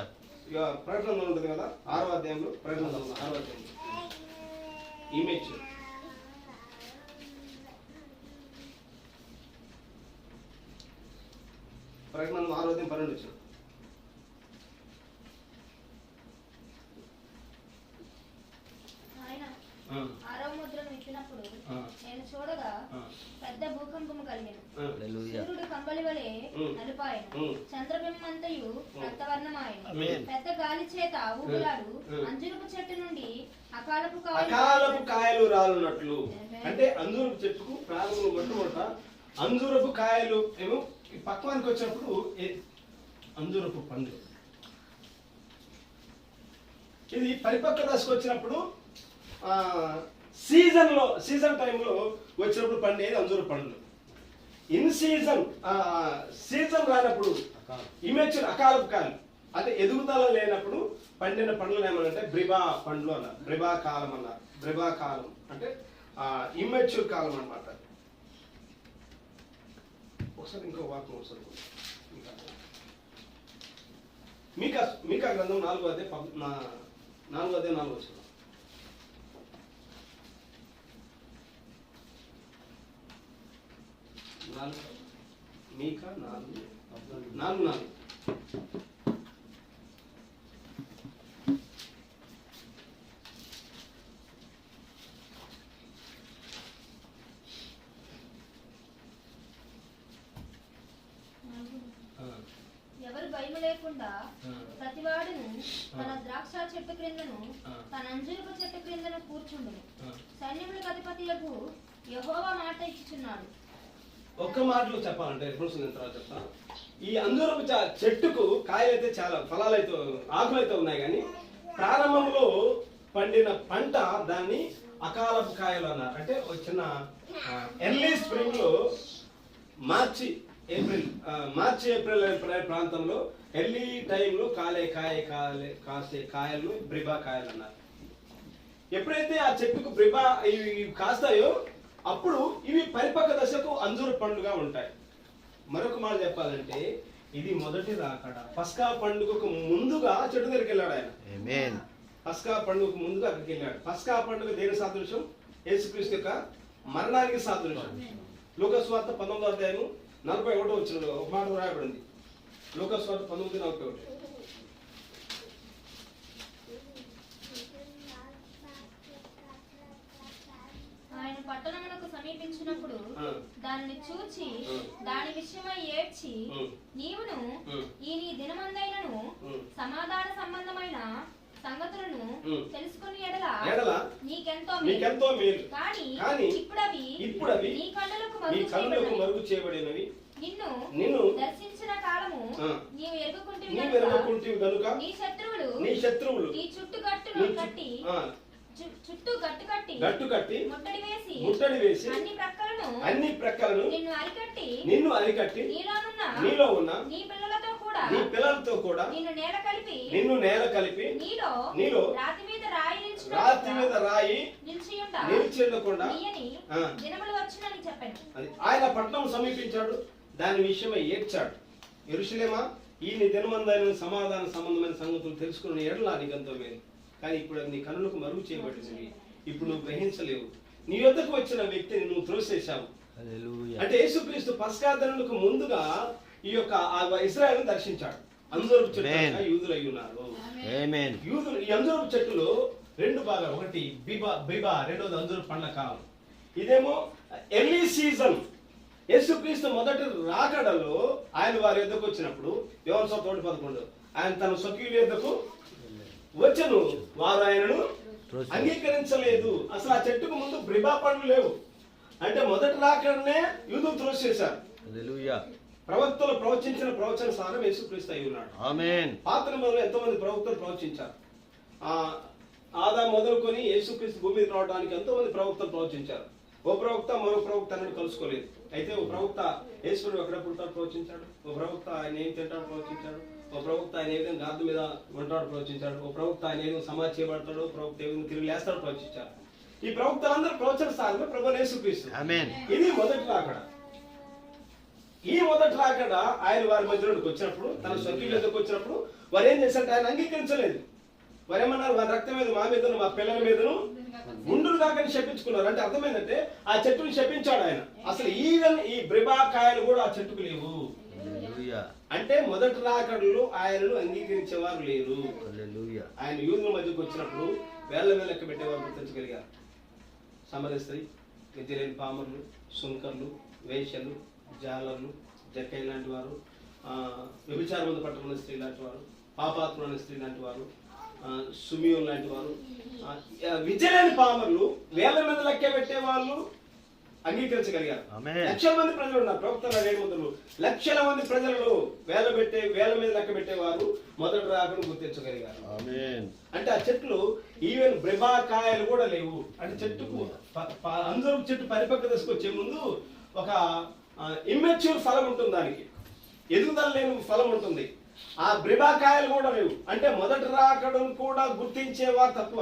ఇక ప్రకటన ఉంటుంది కదా 6వ అధ్యాయంలో, ప్రకటన 6వ అధ్యాయంలో ఇమ్మెచ్యూర్. ప్రకటన 6వ అధ్యాయం 12 వచ్చిన ఆయన 6వ ముద్రను విప్పినప్పుడు నేను చూడగా పెద్ద భూకంపము కలిగెను. హల్లెలూయా. సూర్యుడు కంబళి వలె నలుపాయెను, చంద్రబింబమంతయు రక్తవర్ణమాయెను. పెద్ద గాలి చేత ఊగులాడు అంజూరపు చెట్టు నుండి అకాలపు కాయలు రాలున్నట్లు. అంటే అంజూరపు చెట్టుకు ప్రారంభంలో మొట్టమొదట అంజూరపు కాయలు ఏమో పక్వానికి వచ్చినప్పుడు అంజూరపు పండు, ఇది పరిపక్వ దశకు వచ్చినప్పుడు సీజన్ టైంలో వచ్చినప్పుడు పండేది అంజూర పండ్లు. ఇన్ సీజన్ రానప్పుడు ఇమెచ్యూర్ అకాలపు కాలం, అంటే ఎదుగుదల లేనప్పుడు పండిన పండ్లు ఏమనంటే బ్రిబా పండ్లు అన్నారు. బ్రిబా కాలం అన్నారు. బ్రిబా కాలం అంటే ఇమ్మెచ్యూర్ కాలం అన్నమాట. ఒకసారి ఇంకో వాక్యం ఒకసారి మీకా గ్రంథం 4వ అధ్యాయం 4 వచ్చిన మీకా 4:4 భయము లేకుండా ప్రతివాడును తన ద్రాక్ష చెట్టు క్రిందను తన అంజూరపు చెట్టు క్రిందను కూర్చుండును. సైన్యములకు అధిపతియగు యెహోవా మాట ఇచ్చుచున్నాడు. ఒక్క మాటలో చెప్పాలంటే రిఫరెన్స్ నేను తర్వాత చెప్తాను. ఈ అంజూరపు చెట్టుకు కాయలైతే చాలా ఫలాలైతే ఆకులైతే ఉన్నాయి, కానీ ప్రారంభంలో పండిన పంట దాన్ని అకాలపు కాయలు అన్నారు. అంటే ఒక చిన్న ఎర్లీ స్ప్రింగ్ లో మార్చి ఏప్రిల్ అనే ప్రాంతంలో ఎర్లీ టైంలో కాసే కాయలు బ్రిబా కాయలు అన్నారు. ఎప్పుడైతే ఆ చెట్టుకు బ్రిబా ఇవి కాస్తాయో అప్పుడు ఇవి పరిపక్వ దశకు అంజూరు పండుగ ఉంటాయి. మరొక మాట చెప్పాలంటే ఇది మొదటి రాకడ. పస్కా పండుగకు ముందుగా చెట్టు దగ్గరికి వెళ్ళాడు ఆయన. ఆమేన్. పస్కా పండుగకు ముందుగా అక్కడికి వెళ్ళాడు. పస్కా పండుగ దేని సాదృశ్యం? యేసుక్రీస్తు యొక్క మరణానికి సాదృశ్యం. లూకాసు వార్త 19వ అధ్యాయం 41వ వచనంలో ఒక మాట రాయబడింది. లూకాసు వార్త 19:41. ఆయన పట్టణమునకు సమీపించినప్పుడు దానిని చూచి దాని విషయమై ఏడ్చి, నీవును ఈ నీ దినమందైనను సమాధాన సంబంధమైన సంగతులను తెలుసుకుని ఎడల నీకెంతో మేలు. కానీ ఇప్పుడవి నీ కన్నులకు మరుగు చేయబడినవి. నిన్ను దర్శించిన కాలము నీవు ఎరుగుకుంటివి గనుక నీ శత్రువులు నీ చుట్టూ గట్టు కట్టి ముట్టడి వేసి అన్ని ప్రక్కలను నిన్ను అరికట్టి నీలో ఉన్న నీ పిల్లలతో కూడా నిన్ను నేల కలిపి నీలో రాతి మీద రాయి నిలిచి ఉండకుండా ఆయన పట్టణం సమీపించాడు. దాని విషయమై ఏడ్చాడు. యెరూషలేమా, ఈ నీ దినమందైన సమాధాన సంబంధమైన సంగతులు తెలుసుకున్న ఎడల నీకెంతో మేలు. కానీ ఇప్పుడు నీ కన్నులకు మరుగు చేయబడినవి. ఇప్పుడు నువ్వు గ్రహించలేవు. నీ యొద్దకు వచ్చిన వ్యక్తిని నువ్వు త్రోసేశావు. అంటే యేసుక్రీస్తు పస్కా దినములకు ముందుగా ఈ యొక్క ఇశ్రాయేలు దర్శించాడు. అంజూరపు చెట్టు యూదులై ఉన్నారు. యూదులు ఈ అంజూరపు చెట్టులో రెండు భాగాలు, ఒకటి బిబా, రెండోది అంజూరపు పండ్ల కాలం. ఇదేమో ఎర్లీ సీజన్. యేసుక్రీస్తు మొదటి రాకడలో ఆయన వారి యొద్దకు వచ్చినప్పుడు యోహాను సువార్త 1:11 ఆయన తన స్వకీయుల యొద్దకు వచ్చను, వారు ఆయనను అంగీకరించలేదు. అసలు ఆ చెట్టుకు ముందు బ్రిబా పండ్లు లేవు. అంటే మొదటి రాకడనే యూదులు త్రోసేశారు. ప్రవక్తలు ప్రవచించిన ప్రవచన సారం యేసుక్రీస్తు అయి ఉన్నాడు. పాత నిబంధనలో ఎంతో మంది ప్రవక్తలు ప్రవచించారు. ఆదాము మొదలుకొని యేసుక్రీస్తు భూమి మీద రావడానికి ఎంతో మంది ప్రవక్తలు ప్రవచించారు. ఓ ప్రవక్త మరో ప్రవక్త అన్నట్టు కలుసుకోలేదు. అయితే ఓ ప్రవక్త యేసుడు ఎక్కడ పుడతాడు ప్రవచించాడు. ఓ ప్రవక్త ఆయన ఏం తింటాడు ప్రవచించాడు. ఓ ప్రవక్త ఆయన ఏ విధంగా గాదు మీద ఉంటాడు ప్రవచించాడు. ఓ ప్రవక్త ఆయన ఏ విధంగా సమాధి చేయబడతాడు, ప్రవక్త ఏ విధంగా తిరిగి లేస్తాడు ప్రవచించారు. ఈ ప్రవక్తలందరూ ప్రవచన స్థానంలో ప్రభువైన యేసుక్రీస్తు. ఇది మొదటి రాకడ. ఈ మొదటి రాకడ ఆయన వారి మధ్యలోకి వచ్చినప్పుడు, తన స్వకీయులకు వచ్చినప్పుడు వారు ఏం చేశారంటే ఆయన అంగీకరించలేదు. వారేమన్నారు, వారి రక్తం మీద మా మీదను మా పిల్లల మీదను గుండులు కాకని శపించుకున్నారు. అంటే అర్థమైందంటే ఆ చెట్టుని శపించాడు ఆయన. అసలు ఈవెన్ ఈ బ్రిబా కాయలు కూడా ఆ చెట్టుకు లేవు. అంటే మొదటి రాకడలో ఆయనను అంగీకరించేవారు లేరు. ఆయన యూదుల మధ్యకు వచ్చినప్పుడు వేళ్ల మీద లెక్క పెట్టేవారు గుర్తించగలిగారు. సమర స్త్రీ, విద్య లేని పామర్లు, సుంకర్లు, వేశ్యలు, జాలర్లు, జక్కై లాంటి వారు, వ్యభిచారం మీద పట్టుకున్న స్త్రీ లాంటి వారు, పాపాత్మ స్త్రీ లాంటి వారు, సుమియోన్ లాంటి వారు, విద్య లేని పామర్లు, వేళ్ల మీద లెక్క పెట్టే వాళ్ళు అంగీకరించగలిగారు. లక్షల మంది ప్రజలు ఉన్నారు. ప్రవక్తల 700 లక్షల మంది ప్రజలు వేల మీద లెక్క పెట్టేవారు మొదటి రాకను గుర్తించగలిగారు. అంటే ఆ చెట్లు ఈవెన్ బ్రిబా కాయలు కూడా లేవు. అంటే చెట్టుకు అందరూ చెట్టు పరిపక్వ దశకు వచ్చే ముందు ఒక ఇమ్మెచ్యూర్ ఫలం ఉంటుంది, దానికి ఎదుగుదల లేని ఫలం ఉంటుంది. ఆ బ్రిబా కాయలు కూడా లేవు. అంటే మొదటి రాకడను కూడా గుర్తించేవారు తక్కువ.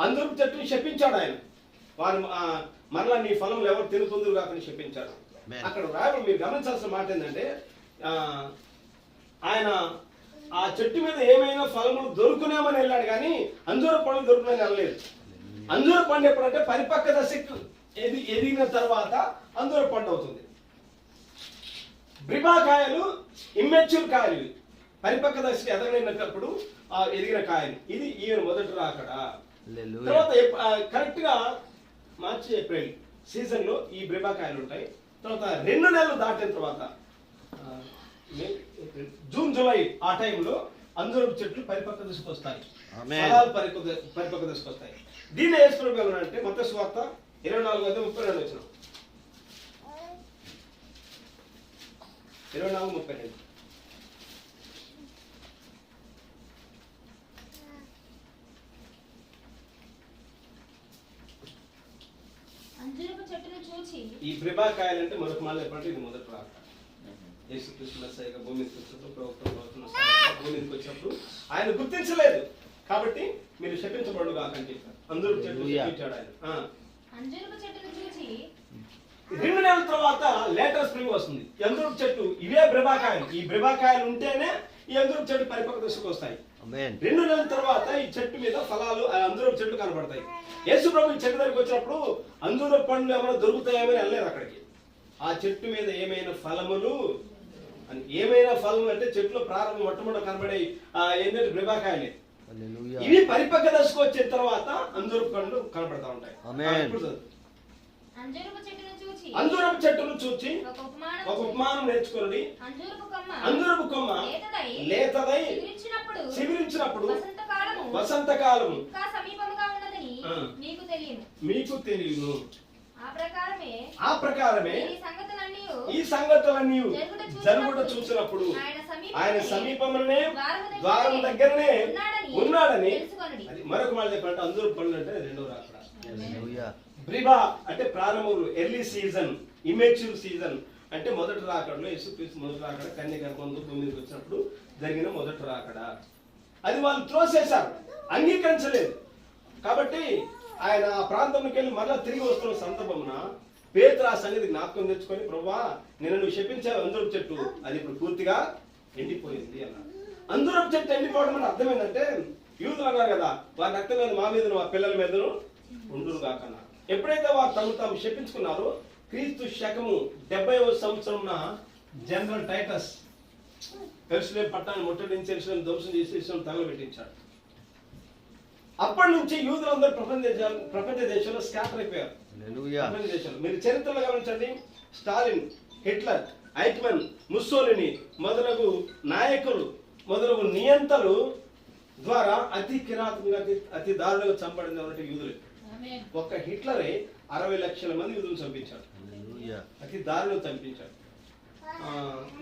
అందరూ చెట్టుని శపించాడు ఆయన. వారు మరలా నీ ఫలంలో ఎవరు తిరుగుతుందరు కాకని చెప్పించాడు. అక్కడ రాయబడి మీరు గమనించాల్సిన మాట ఏంటంటే ఆయన ఆ చెట్టు మీద ఏమైనా ఫలములు దొరుకునేమని వెళ్ళాడు, కానీ అంజూర పండ్లు దొరుకునేది వెళ్ళలేదు. అంజూర పండు ఎప్పుడంటే పరిపక్వ దశకు ఎదిగిన తర్వాత అంజూర పండు అవుతుంది. బ్రిబా కాయలు ఇమ్మెచ్యూర్ కాయలు, పరిపక్వ దశకు ఎదగలేనప్పుడు ఎదిగిన కాయలు. ఇది ఈయన మొదటి రాకడ. తర్వాత కరెక్ట్ గా మార్చి ఏప్రిల్ సీజన్ లో ఈ బ్రిబా కాయలు ఉంటాయి. తర్వాత 2 నెలలు దాటిన తర్వాత జూన్ జూలై ఆ టైంలో అంజూరపు చెట్లు పరిపక్వ దశకు వస్తాయి, ఆమేన్. ఫలాలు పరిపక్వ దశకు వస్తాయి. దీన్ని యేసు ప్రభు ఏమన్నాడంటే మత్తయి సువార్త 24:32 24:32. అంజూరపు చెట్టును చూచి ఈ బ్రిబాకాయలు అంటే మరొక మాట చెప్పండి, ఇది మొదటి రాక. యేసుక్రీస్తు మెస్సయ్యగా భూమి మీదకి వచ్చినప్పుడు భూమి మీదకి వచ్చినప్పుడు ఆయన గుర్తించలేదు కాబట్టి మీరు శపించబడు కాకండి అందరూ చెట్టు శపించాడు ఆయన. అంజూరపు చెట్టును చూచి 2 నెలల తర్వాత లేటర్ స్ప్రింగ్ వస్తుంది. ఈ అంజూరపు చెట్టు ఇవే బ్రిబాకాయలు, ఈ బ్రిబాకాయలు ఉంటేనే ఈ అంజూరపు చెట్టు పరిపక్వ దశకు వస్తాయి. 2 నెలల తర్వాత ఈ చెట్టు మీద ఫలాలు అంజూరపు చెట్లు కనబడతాయి. యేసు ప్రభు ఈ చెట్టు దగ్గరికి వచ్చినప్పుడు అంజూరపు పండ్లు ఏమైనా దొరుకుతాయేమో వెళ్ళలేదు అక్కడికి. ఆ చెట్టు మీద ఏమైనా ఫలములు అంటే చెట్లు ప్రారంభం మొట్టమొదటి కనబడే ఏంటంటే బ్రిబాకాయలే. ఇవి పరిపక్వ దశకు వచ్చిన తర్వాత అంజూరపు పండ్లు కనబడతా ఉంటాయి. అంజూరపు చెట్టును చూచి ఒక ఉపమానం నేర్చుకోండి. అంజూరపు కొమ్మ లేతదై చిగురించినప్పుడు వసంతకాలము మీకు తెలియను. ఆ ప్రకారమే ఈ సంగతులన్నీ జరుగుట చూసినప్పుడు ఆయన సమీపంలోనే ద్వారం దగ్గరనే ఉన్నాడని. అది మరొక మాట చెప్పాలంటే అంజూరపు పండ్లు అంటే రెండో రాకడ. బ్రిబా అంటే ప్రారంభంలో ఎర్లీ సీజన్, ఇమెచ్యూర్ సీజన్ అంటే మొదటి రాకడలో యేసుక్రీస్తు మొదటి రాకడ కన్య గర్భంలో భూమి మీదకి వచ్చినప్పుడు జరిగిన మొదటి రాకడ. అది వాళ్ళు త్రోసేశారు, అంగీకరించలేదు. కాబట్టి ఆయన ఆ ప్రాంతంలోకి వెళ్ళి మళ్ళా తిరిగి వస్తున్న సందర్భమున పేతురు ఆ సంగతి జ్ఞాపకం తెచ్చుకొని, ప్రభువా నేను నువ్వు శపించావు అంజూరపు చెట్టు, అది ఇప్పుడు పూర్తిగా ఎండిపోయింది అన్నాడు. అంజూరపు చెట్టు ఎండిపోవడం అంటే అర్థం ఏంటంటే యూదులు అన్నారు కదా, వారి రక్తం మీద మా మీదను, ఆ పిల్లల మీదను ఉండును కాకన్నారు. ఎప్పుడైతే వారు తాము శపించుకున్నారో క్రీస్తు శకము 70వ సంవత్సరంన జనరల్ టైటస్ యెరూషలేము పట్టణాన్ని ముట్టడించి యెరూషలేము ధ్వంసం చేసి యెరూషలేము తగలబెట్టించాడు. అప్పటి నుంచి యూదులందరూ ప్రపంచ దేశంలో స్కాటర్ అయిపోయారు. ప్రపంచ దేశంలో మీరు చరిత్రలో గమనించండి, స్టాలిన్, హిట్లర్, ఐక్మన్, ముస్సోలిని మొదలగు నాయకులు మొదలగు నియంతలు ద్వారా అతి కిరాతకంగా అతి దారుణంగా చంపబడిన యూదులు. ఒక్క హిట్లరే 60 లక్షల మంది యూదులను చంపించాడు, అతి దారుణంగా చంపించాడు.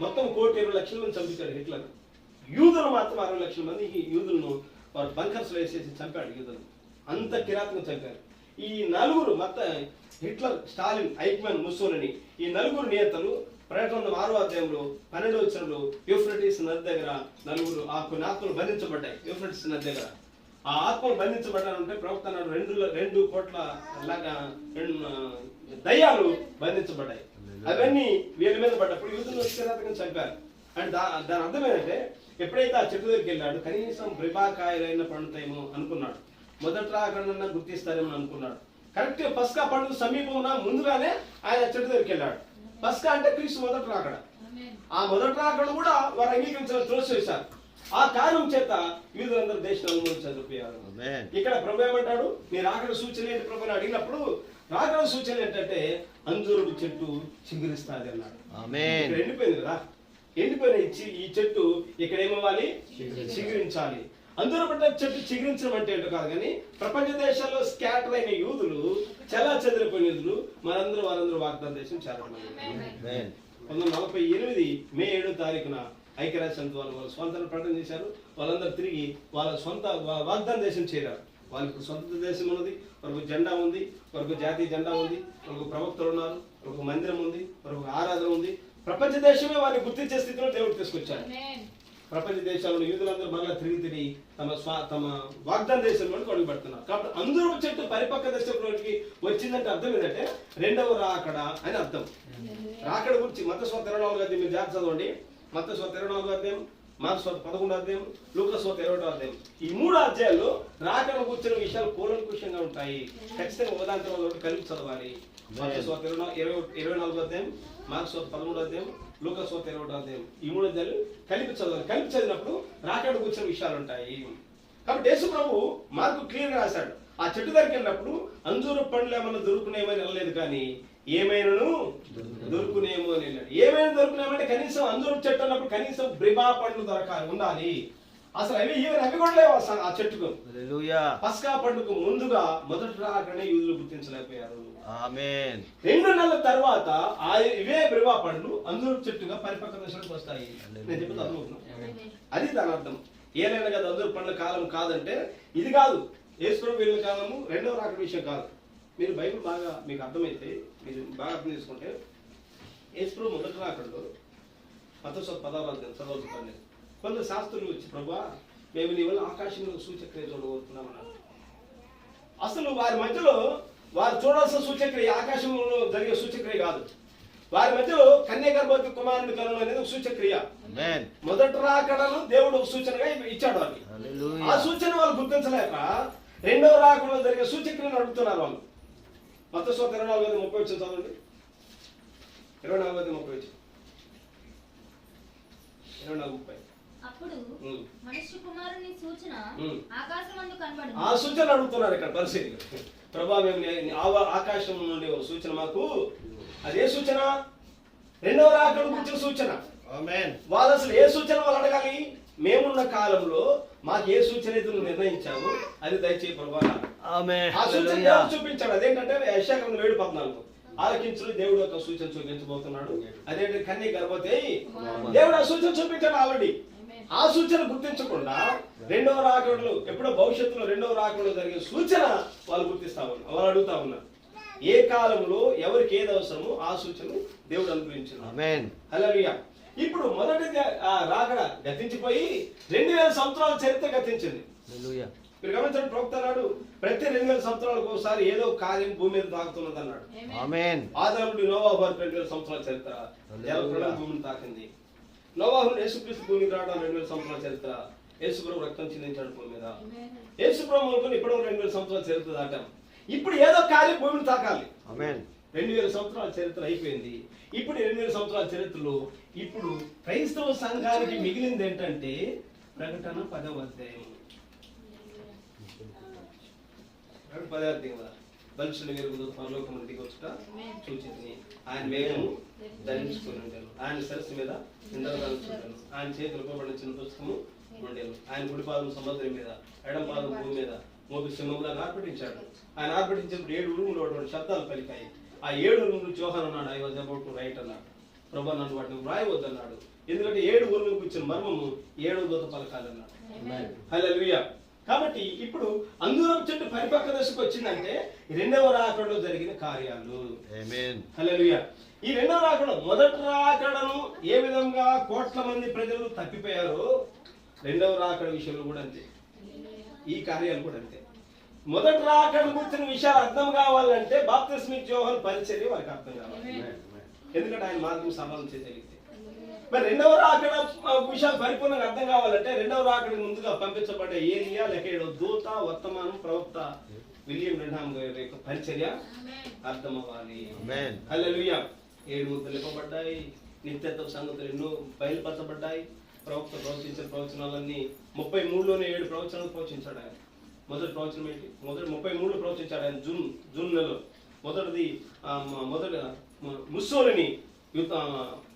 మొత్తం 1,20,00,000 మంది చంపించాడు హిట్లర్. యూదులు మాత్రం 60 లక్షల మంది యూదులను వారు బంకర్స్ వేసేసి చంపాడు. యూదులు అంత కిరాతకంగా చంపారు. ఈ నలుగురు మొత్తం హిట్లర్, స్టాలిన్, ఐక్మన్, ముస్సోలిని ఈ నలుగురు నియంతలు ప్రకటన 6వ అధ్యాయంలో 12వ వచనంలో యూఫ్రటీస్ నది దగ్గర నలుగురు కొన్ని ఆత్మలు బంధించబడ్డాయి. యూఫ్రటీస్ నది దగ్గర ఆ ఆత్మలు బంధించబడ్డారంటే ప్రవక్త 2 కోట్ల దయ్యాలు బంధించబడ్డాయి. అవన్నీ వీళ్ళ మీద పడ్డప్పుడు యూదులు కిరాతకంగా చంపారు. అంటే దాని అర్థం ఏంటంటే ఎప్పుడైతే ఆ చెట్టు దగ్గరికి వెళ్ళాడు కనీసం బ్రిబాకాయలైన పండుతాయేమో అనుకున్నాడు, మొదటి రాకడన్నా గుర్తిస్తారేమో అనుకున్నాడు. కరెక్ట్ పస్కా పండుగ సమీపంలో ముందుగానే ఆయన చెట్టు దగ్గరికి వెళ్ళాడు. పస్కా అంటే క్రీస్తు మొదటి రాకడ. ఆ మొదటి రాకడ కూడా వారు అంగీకరించిన త్రోసివేశారు. ఆ కారణం చేత యూదులందరూ దేశంలో చదివిపోయారు. ఇక్కడ ప్రభు ఏమంటాడు, నీ రాకడ సూచన ఏంటి ప్రభు అని అడిగినప్పుడు రాకడ సూచన ఏంటంటే అంజూరపు చెట్టు చిగురిస్తాది అన్నాడు. ఇక్కడ ఎండిపోయింది కదా, ఎండిపోయిన ఈ చెట్టు ఇక్కడ ఏమవ్వాలి, చిగురించాలి. అంజూరపు చెట్టు చిగురించడం అంటే ఏంటో కాదు కానీ ప్రపంచ దేశాల్లో స్కాటర్ అయిన యూదులు, చాలా చెదిరిపోయిన యూదులు వారందరూ వాగ్దాన దేశం చేరడం. 1948 మే 7వ తారీఖున ఐక్యరాజ్య సమితి వాళ్ళు స్వాతంత్రం ప్రకటన చేశారు. వాళ్ళందరూ తిరిగి వాళ్ళ సొంత వాగ్దాన దేశం చేరారు. వాళ్ళకి సొంత దేశం ఉన్నది, వాళ్ళకు జెండా ఉంది, వాళ్ళకు జాతీయ జెండా ఉంది, వాళ్ళకు ప్రవక్తలు ఉన్నారు, వాళ్ళకు మందిరం ఉంది, వాళ్ళకు ఆరాధన ఉంది. ప్రపంచ దేశమే వారిని గుర్తించే స్థితిలో దేవుడు తీసుకొచ్చాడు. ప్రపంచ దేశాల్లో యూదులందరూ మళ్ళీ తిరిగి తమ వాగ్దాన దేశంలోకి అడుగుపెడుతున్నారు. కాబట్టి అంజూరపు చెట్టు పరిపక్వ దశలోకి వచ్చిందంటే అర్థం ఏంటంటే రెండవ రాకడ అని అర్థం. రాకడ గురించి మత్తయి సువార్త 24వ అధ్యాయం మీరు జాగ్రత్త చదవండి. మత్తయి సువార్త 24వ అధ్యాయం, మార్కు సువార్త 11వ అధ్యాయం, లూకా సువార్త 21వ అధ్యాయం. ఈ 3 అధ్యాయాల్లో రాకడ కూర్చున్న విషయాలు కూలంకుషంగా ఉంటాయి. ఖచ్చితంగా ఉదాహరణ ఒకటి కలిపి చదవాలి. మత్తయి సువార్త 24వ అధ్యాయం, మార్కు సువార్త 13వ అధ్యాయం, లూకా సువార్త 21వ అధ్యాయం. ఈ 3 అధ్యాయాలు కలిపి చదవాలి. కలిపి చదివినప్పుడు రాకడ కూర్చున్న విషయాలు ఉంటాయి. కాబట్టి యేసు ప్రభు మార్కు క్లియర్ గా రాశాడు. ఆ చెట్టు దగ్గరికి వెళ్ళినప్పుడు అంజూరు పండ్లు ఏమన్నా దొరుకునేమని వెళ్ళలేదు కానీ ఏమైనాను దొరుకునేమో అని వెళ్ళాడు. ఏమైనా దొరుకునేమంటే కనీసం అంజూరపు చెట్టు అన్నప్పుడు కనీసం బ్రిబా పండ్లు దొరకాలి ఉండాలి. అసలు అవి కూడా లేవు ఆ చెట్టుకు. హల్లెలూయా. పస్కా పండుగ ముందుగా మొదటి రాగానే యూదులు గుర్తించలేకపోయారు. ఆమేన్. 2 నెలల తర్వాత ఇవే బ్రిబా పండ్లు అంజూరపు చెట్టుగా పరిపక్వ దశలకు వస్తాయి. నేను చెప్పేది అర్థమవుతున్నా? అది దాని అర్థం. ఏదైనా కదా అంజూరపు పండ్ల కాలం కాదంటే ఇది కాదు. యేసు వెళ్ళిన కాలము రెండవ రాకడ విషయం కాదు. మీరు బైబిల్ బాగా మీకు అర్థమైతే, మీరు బాగా అర్థం చేసుకుంటే యేసు మొదటి రాకడలో 16వ అధ్యాయం చదవుతాను నేను. కొందరు శాస్త్రులు వచ్చి, ప్రభువా మేము నీ వల్ల ఆకాశంలో సూచక్రియ చూడబోతున్నామన్నారు. అసలు వారి మధ్యలో వారు చూడాల్సిన సూచక్రియ ఆకాశంలో జరిగే సూచక్రియ కాదు. వారి మధ్యలో కన్యగర్భవతి కుమారుని కనులు అనేది ఒక సూచక్రియ. మొదటి రాకడను దేవుడు ఒక సూచనగా ఇచ్చాడు వాళ్ళకి. ఆ సూచన వాళ్ళు గుర్తించలేక రెండవ రాకడలో జరిగే సూచక్రియను అడుగుతున్నారు వాళ్ళు. మత్తయి 24:30 చదవండి. 24:30. 24:30. అప్పుడు మనుష్య కుమారుని సూచన ఆకాశమందు కనబడింది. ఆ సూచన అడుగుతున్నారు ఇక్కడ పరిశీలి. ప్రభా మేము ఆకాశం నుండి ఒక సూచన మాకు. అదే సూచన రెండవ రాకడ గురించిన సూచన. వాళ్ళు అసలు ఏ సూచన వాళ్ళు అడగాలి? మేమున్న కాలంలో మాకు ఏ సూచన అయితే నువ్వు నిర్ణయించావు అది దయచేయి ప్రభా. ఆ సూచన దేవుడు చూపించాడు. అదేంటంటే యెషయా 7:14 ఆలకించుడు దేవుడు ఒక సూచన చూపించబోతున్నాడు. అదేంటి కన్య గర్భవతి. దేవుడు ఆ సూచన చూపించాడు ఆల్రెడీ. ఆ సూచన గుర్తించకుండా రెండవ రాకడలు ఎప్పుడో భవిష్యత్తులో రెండవ రాకడలో జరిగే సూచన వాళ్ళు గుర్తిస్తా ఉన్నారు. వాళ్ళు అడుగుతా ఉన్నారు. ఏ కాలంలో ఎవరికి ఏది అవసరమో ఆ సూచన దేవుడు అనుగ్రహించాడు. హల్లెలూయా. ఇప్పుడు మొదటి రాకడ గతించిపోయి 2000 సంవత్సరాల చరిత్ర గతించింది. మీరు గమనించండి, ప్రవక్త అన్నాడు ప్రతి 2000 సంవత్సరాలకు ఒకసారి ఏదో కార్యం భూమి మీద తాకుతున్నది అన్నాడు. ఆదాము నుండి నోవాహు వరకు 2000 సంవత్సరాల చరిత్ర. భూమిని తాకింది. నోవాహు యేసుక్రీస్తు భూమికి రావడం 2000 సంవత్సరాల చరిత్ర. యేసుప్రభు రక్తం చిందించాడు భూమి మీద. యేసుప్రభు అనుకుని ఇప్పుడు 2000 సంవత్సరాల చరిత్ర దాటాం. ఇప్పుడు ఏదో కార్యం భూమిని తాకాలి. 2000 సంవత్సరాల చరిత్ర అయిపోయింది. ఇప్పుడు 2000 సంవత్సరాల చరిత్రలో ఇప్పుడు క్రైస్తవ సంఘానికి మిగిలింది ఏంటంటే ప్రకటన 10వ అధ్యాయం. 10వ అధ్యాయం కదా. బలిష్ఠుని వెలుగు పరలోకము దిగి వచ్చుట చూచితిని. ఆయన మేఘము ధరించుకుని ఉంటాను. ఆయన శిరస్సు మీద ఇంద్రధనుస్సు ఉంటాను. ఆయన చేతులు ఇవ్వబడిన చిన్న పుస్తకము ఉండేను. ఆయన కుడిపాదం సముద్రం మీద, ఎడం పాదం భూమి మీద మోపి సింహంలాగా ఆర్పటించాడు. ఆయన ఆర్పటించినప్పుడు 7 ఉరుములు శబ్దాలు పలికాయి. ఆ 7 ఉరుములు యోహాను అన్నాడు, I was about to right అన్నాడు. ప్రభా నన్ను వాటిని వ్రాయవద్దు అన్నాడు. ఎందుకంటే 7 ఉరుములకు ఇచ్చిన మర్మము 7వ దూత పలకాలన్నాడు. హల్లెలూయా. కాబట్టి ఇప్పుడు అంజూరపు చెట్టు పరిపక్వ దశకు వచ్చిందంటే రెండవ రాకడలో జరిగిన కార్యాలు. హల్లెలూయా. ఈ రెండవ రాకడ మొదటి రాకడను ఏ విధంగా కోట్ల మంది ప్రజలు తప్పిపోయారో రెండవ రాకడ విషయంలో కూడా అంతే. ఈ కార్యాలు కూడా అంతే. మొదటి రాకడ గురించిన విషయాలు అర్థం కావాలంటే బాప్తిస్మిక్ యోహాను పరిచర్య వారికి అర్థం కావాలి. ఎందుకంటే ఆయన మార్గం సమానం చేయగలిగితే. మరి రెండవ రాకడ విషయాలు పరిపూర్ణంగా అర్థం కావాలంటే రెండవ రాకడ ముందుగా పంపించబడే ఏలియా లేక దూత, వర్తమానం, ప్రవక్త విలియం బ్రెన్హామ్ గారి యొక్క పరిచర్య అర్థం అవ్వాలి. హల్లెలూయా. 7 ముద్రలు ఇవ్వబడ్డాయి. నిత్యత్వ సంగతులు ఎన్నో బయలుపరచబడ్డాయి. ప్రవక్త ప్రవచించిన ప్రవచనాలన్నీ 33లోనే 7 ప్రవచనాలు ప్రవచించాడు ఆయన. మొదటి ప్రవచనం ఏంటి? 33 ప్రవచించాడు ఆయన జూన్ నెలలో. మొదటిది ముస్సోలిని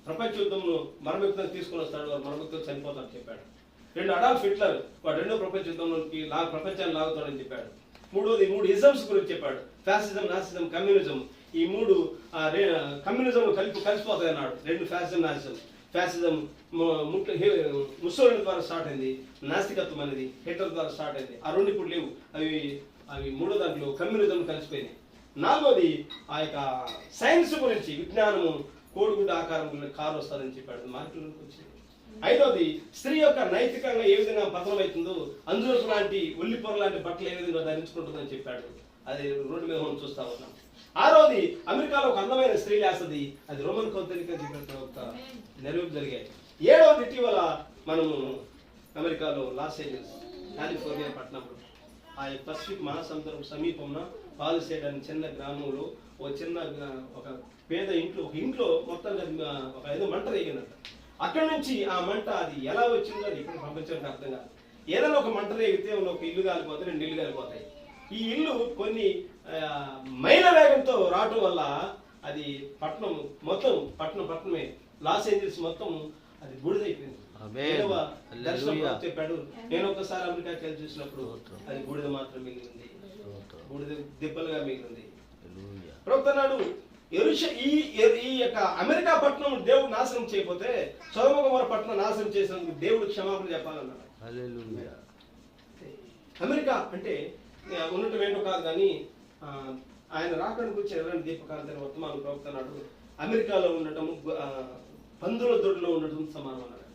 ప్రపంచ యుద్ధంలో మరణయుద్ధం తీసుకుని వస్తాడు, వారు మరణయుద్ధం చనిపోతాడని చెప్పాడు. 2 అడాల్ఫ్ హిట్లర్ వాడు 2వ ప్రపంచ యుద్ధంలోకి ప్రపంచాన్ని లాగుతాడని చెప్పాడు. 3 ఇజమ్స్ గురించి చెప్పాడు. Fascism, Nazism, communism. ఈ 3 కమ్యూనిజం కలిసిపోతాయి అన్నాడు. 2 ఫ్యాసిజం, నాసిజం. ఫ్యాసిజం ముస్సోలిని ద్వారా స్టార్ట్ అయింది. నాస్తికత్వం అనేది హిట్లర్ ద్వారా స్టార్ట్ అయింది. ఆ 2 ఇప్పుడు లేవు. అవి 3వ దాంట్లో కమ్యూనిజం కలిసిపోయింది. 4వది ఆ యొక్క సైన్స్ గురించి, విజ్ఞానము కోడిగుడ్డ ఆకారం కారు వస్తుందని చెప్పాడు, మార్కెట్లోకి వచ్చింది. 5వది స్త్రీ యొక్క నైతికంగా ఏ విధంగా పతనమవుతుందో, అంజూరపు లాంటి ఉల్లిపొర లాంటి బట్టలు ఏ విధంగా ధరించుకుంటుందని చెప్పాడు. అది రోడ్డు మీద మనం చూస్తా ఉన్నాం. 6వది అమెరికాలో ఒక అందమైన స్త్రీ లేస్తుంది, అది రోమన్ కౌథలిక్ అని చెప్పిన ఒక నెరవేర్పు జరిగాయి. 7వది ఇటీవల మనము అమెరికాలో లాస్ ఏంజల్స్ కాలిఫోర్నియా పట్టణంలో ఆ పసిఫిక్ మహాసముద్రం సమీపంలో పాలిసేడ్ అనే చిన్న గ్రామంలో ఒక పేద ఇంట్లో మొత్తంగా ఒక ఏదో మంట రేగిందంట. అక్కడ నుంచి ఆ మంట అది ఎలా వచ్చిందో అది ఇక్కడ పంపించడానికి అర్థం కాదు. ఏదైనా ఒక మంట రేగితే ఒక ఇల్లు కాలిపోతే 2 ఇల్లు కాలిపోతాయి. ఈ ఇల్లు కొన్ని మైళ్ళ వేగంతో రావటం వల్ల అది పట్టణం మొత్తం పట్టణమే లాస్ ఏంజల్స్ మొత్తం అది బూడిదైపోయింది. ఆమేన్. ఏడవ హల్లెలూయా. దర్శనంలో చెప్పాడు, నేను ఒకసారి అమెరికాకి వెళ్ళి చూసినప్పుడు అది బూడిద మాత్రం మిగిలింది, బూడిద దిబ్బలుగా మిగిలింది. హల్లెలూయా. ప్రభుత్వ నాడు ఈ యొక్క అమెరికా పట్టణం దేవుడు నాశనం చేయకపోతే సొదొమ గొమొర్రా పట్టణం నాశనం చేసినందుకు దేవుడు క్షమాపణ చెప్పాలన్నాడు. హల్లెలూయా. అమెరికా అంటే ఉండటం ఏంటో కాదు కానీ ఆయన రాకడానికి వచ్చే 20 దీపకాల వర్తమానం ప్రవక్త నాడు అమెరికాలో ఉండటం పందుల దొడ్లో ఉండటం సమానం అన్నాడు.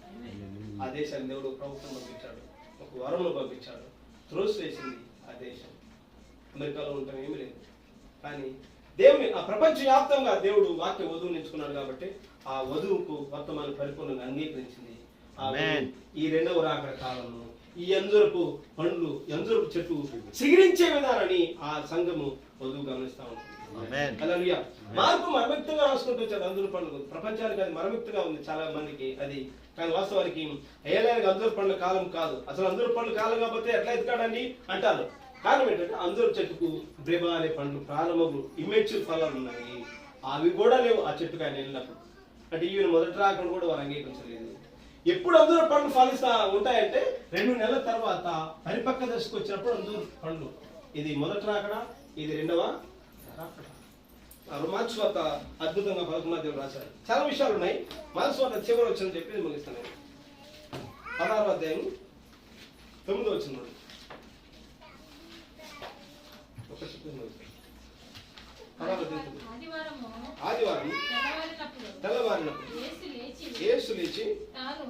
ఆ దేశాన్ని దేవుడు ప్రభుత్వం పంపించాడు, ఒక వరంలో పంపించాడు, త్రోసి వేసింది ఆ దేశం. అమెరికాలో ఉండటం ఏమీ లేదు కానీ దేవుని ఆ ప్రపంచ వ్యాప్తంగా దేవుడు వాక్య వధువుని ఎంచుకున్నాడు కాబట్టి ఆ వధువుకు వర్తమానం పరిపూర్ణంగా అంగీకరించింది. ఈ రెండవ రాకడ కాలంలో ఈ అంజూరపు పండ్లు అంజూరపు చెట్టు సిగిరించే విధానాన్ని ఆ సంఘము వధువు గమనిస్తా ఉంటుంది. హల్లెలూయా. మార్పు మరమిక్తంగా రాసుకుంటూ వచ్చాడు అంజూరు పండ్లు. ప్రపంచానికి అది మరమిక్తగా ఉంది చాలా మందికి అది, కానీ వాస్తవానికి ఏలానికి అంజూరు పండ్ల కాలం కాదు. అసలు అంజూరు పండ్ల కాలం కాబట్టి ఎట్లా ఎత్తుకాడండి అంటారు. కారణం ఏంటంటే అంజూరు చెట్టుకు బ్రెబా అనే పండ్లు ప్రారంభము ఇమ్మెచ్యూర్ ఫలాలు ఉన్నాయి, అవి కూడా లేవు ఆ చెట్టుకు ఆయన వెళ్ళినప్పుడు. అంటే ఈవెన్ మొదటి రాకడం కూడా వారు అంగీకరించలేదు. ఎప్పుడు అంజూరు పండ్లు ఫలిస్తా ఉంటాయంటే 2 నెలల తర్వాత పరిపక్వ దశకు వచ్చినప్పుడు అంజూరు పండ్లు. ఇది మొదటి రాకడా, ఇది రెండవ రాకడా. మార్క్స్ వార్త అద్భుతంగా 11వ రాశారు. చాలా విషయాలు ఉన్నాయి. మార్క్స్ వార్త చివరి వచ్చిన చెప్పి ముగిస్తాను. 16వ అధ్యాయం 9వ వచనం. ఆదివారం తెల్లవారినప్పుడు యేసు లేచి తాను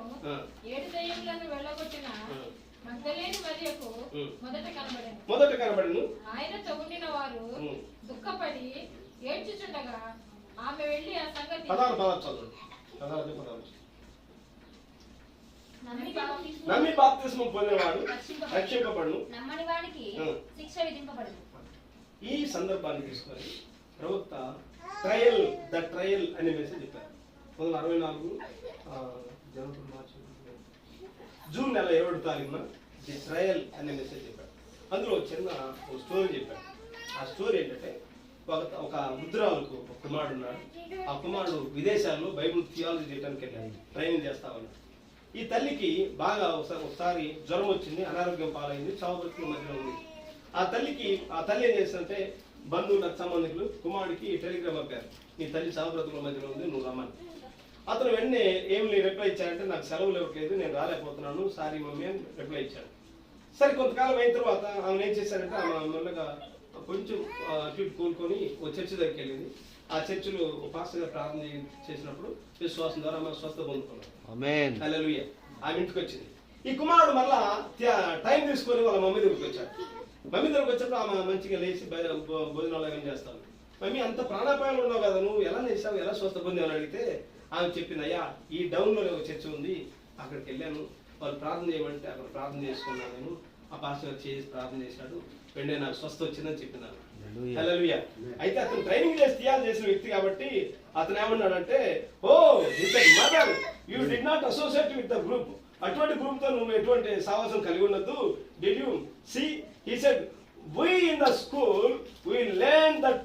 7 దయ్యములను వెళ్ళగొట్టిన మగ్దలేని మరియకు మొదట కనబడెను. ఆయనతో ఉండిన వారు దుఃఖపడి ఏడ్చుచుండగా ఆమె వెళ్ళి ఆ సంగతి నమ్మి బాప్తిస్మం పొందినవాడు రక్షింపబడును, నమ్మని వానికి శిక్ష విధింపబడును. ఈ సందర్భాన్ని తీసుకొని ప్రవక్త ట్రయల్ అనే మెసేజ్ చెప్పారు. 1964 జూన్ నెల 27వ తారీఖున ది ట్రయల్ అనే మెసేజ్ చెప్పాడు. అందులో చిన్న ఒక స్టోరీ చెప్పాడు. ఆ స్టోరీ ఏంటంటే ఒక వృద్ధురాలకు ఒక కుమారుడు ఉన్నాడు. ఆ కుమారుడు విదేశాల్లో బైబిల్ థియాలజీ చేయడానికి వెళ్ళాడు, ట్రైనింగ్ చేస్తా ఉన్నాడు. ఈ తల్లికి బాగా ఒకసారి జ్వరం వచ్చింది, అనారోగ్యం పాలైంది, చావు బ్రతుకుల మధ్యలో ఉంది. ఆ తల్లి ఏం చేస్తుందంటే బంధువుల సంబంధికులు కుమారుడికి టెలిగ్రామ్ పంపారు, నీ తల్లి చావు బ్రతుకుల మధ్యలో ఉంది, నువ్వు రమ్మని. అతను వెంటనే ఏమి రిప్లై ఇచ్చాడంటే నాకు సెలవులు ఇవ్వట్లేదు, నేను రాలేకపోతున్నాను, సారీ మమ్మీ అని రిప్లై ఇచ్చాడు. సరే కొంతకాలం అయిన తర్వాత ఆమె ఏం చేశారంటే ఆమె మెల్లగా కొంచెం అటు కూలుకొని ఓ చర్చ్ దగ్గరికి వెళ్ళింది. ఆ చర్చిలో పాస్టర్గా ప్రార్థన చేసినప్పుడు విశ్వాసం ద్వారా ఆమె స్వస్థ పొందుకున్నాడు. హల్లెలూయా. ఆమె ఇంటికి వచ్చింది. ఈ కుమారుడు మళ్ళా టైం తీసుకొని వాళ్ళ మమ్మీ దగ్గరికి వచ్చాడు. మమ్మీ దగ్గరికి వచ్చినప్పుడు ఆమె మంచిగా లేచి భోజనాలు ఏమైనా చేస్తాను. మమ్మీ అంత ప్రాణాపాయాలు ఉన్నావు కదా, నువ్వు ఎలా చేసావు, ఎలా స్వస్థ పొందావు అని అడిగితే ఆమె చెప్పింది, అయ్యా ఈ డౌన్లో ఒక చర్చ్ ఉంది, అక్కడికి వెళ్ళాను, వాళ్ళు ప్రార్థన చేయమంటే అక్కడ ప్రార్థన చేసుకున్నాను, నేను ఆ పాస్టర్ చేసి ప్రార్థన చేశాడు, వెంటనే నాకు స్వస్థ వచ్చిందని చెప్పినాను. హల్లెలూయా. అయితే అతను ట్రైనింగ్ చేసిన వ్యక్తి కాబట్టి అతను ఏమన్నాడంటే, oh mother you did not associate with the group, అటువంటి గ్రూప్ తో నువ్వు ఎటువంటి సావాసం కలిగి ఉండద్దు. Did you see he said we in the school we learned that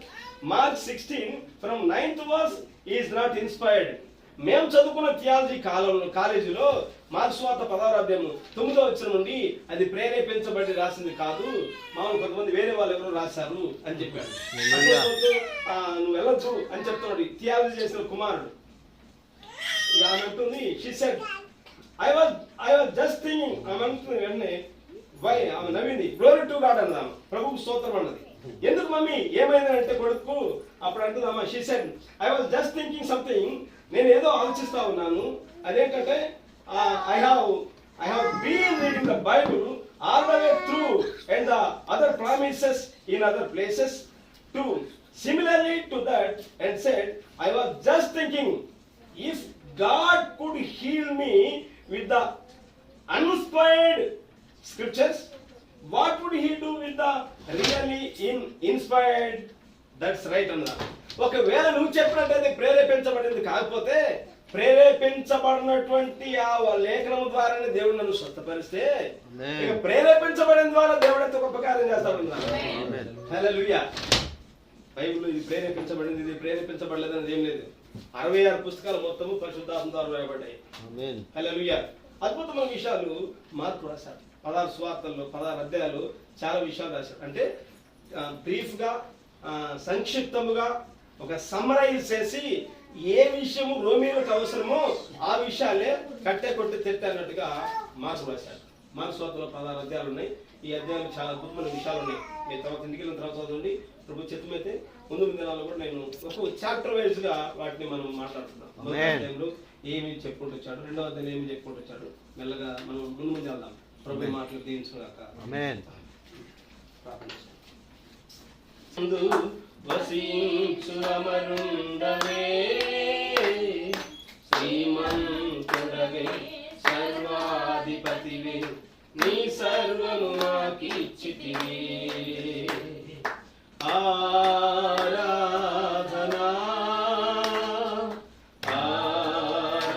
Mark 16 from 9th verse is not inspired. మేము చదువుకున్న థియాలజీ కాలేజీలో మార్క్స్ సువార్త 16వ అధ్యాయం 9వ వచనం నుండి అది ప్రేరేపించబడి రాసింది కాదు, మామూలు కొంతమంది వేరే వాళ్ళు ఎవరో రాశారు అని చెప్పాడు. నువ్వు వెళ్ళొచ్చు అని చెప్తున్నాడు థియాలజీ చేసిన కుమారుడు. ఆమె అంటుంది, she said I was just thinking, ఆమె అంటుంది వెంటనే ఆమె నవ్వింది, గ్లోరీ టు గాడ్ అన్నదాము, ప్రభువుకు స్తోత్రం అన్నది. ఎందుకు మమ్మీ ఏమైంది అంటే కొడుకు అప్పుడు అంటుందమ్మా, she said I was just thinking something, నేను ఏదో ఆలోచిస్తా ఉన్నాను, అదేంటంటే I have been reading the Bible all the way through and the other promises in other places too. Similarly to that and said I was just thinking if God could heal me with the uninspired scriptures, what would he do with the really inspired? That's right అన్నా. ఒకవేళ నువ్వు చెప్పినట్టయితే ప్రేరేపించబడింది కాకపోతే ప్రేరేపించబడినటువంటి ఆ లేఖనం ద్వారానే దేవుడు నన్ను స్వస్థపరిస్తే ఇక ప్రేరేపించబడిన ద్వారా దేవుడు ఎంత గొప్ప కార్యం చేస్తాడు. హల్లెలూయా. బైబిల్ ఇది ప్రేరేపించబడింది, ఇది ప్రేరేపించబడలేదు అనేది ఏం లేదు. 66 పుస్తకాలు మొత్తము పరిశుద్ధాత్మ ద్వారా రాయబడ్డాయి. ఆమేన్. హల్లెలూయా. అద్భుతమైన విషయాలు మార్పు రాశాడు. 16 సువార్తల్లో 16 అధ్యాయాలు చాలా విషయాలు రాశాడు. అంటే బ్రీఫ్ గా సంక్షిప్తముగా ఒక సమ్మరైజ్ చేసి ఏ విషయము రోమీలకు అవసరమో ఆ విషయాలే కట్టే కొట్టి తెట్టే అన్నట్టుగా మార్పు రాశాడు. మార్పు సువార్తలో 16 అధ్యాయాలు ఉన్నాయి. ఈ అధ్యాయంలో చాలా అద్భుతమైన విషయాలు ఉన్నాయి. మీరు తర్వాత ఇంటికి వెళ్ళిన తర్వాత చదవండి. ప్రభు చిత్తమైతే ముందు దినాల్లో కూడా నేను ఒక చాప్టర్ వైజ్ గా వాటిని మనం మాట్లాడుతున్నాం. మొదటి అధ్యాయంలో ఏమి చెప్పుకుంటూ వచ్చాడు, రెండవ అధ్యాయంలో ఏమి చెప్పుకుంటూ వచ్చాడు, మెల్లగా మనం ముందు వెళ్దాం. ప్రభు మాటలు దీవించుగాక. ఆమేన్. వసించు అమరుండవే శ్రీమంతుడవే సర్వాధిపతివే నీ సర్వము నాకిచ్చితివి. ఆరాధనా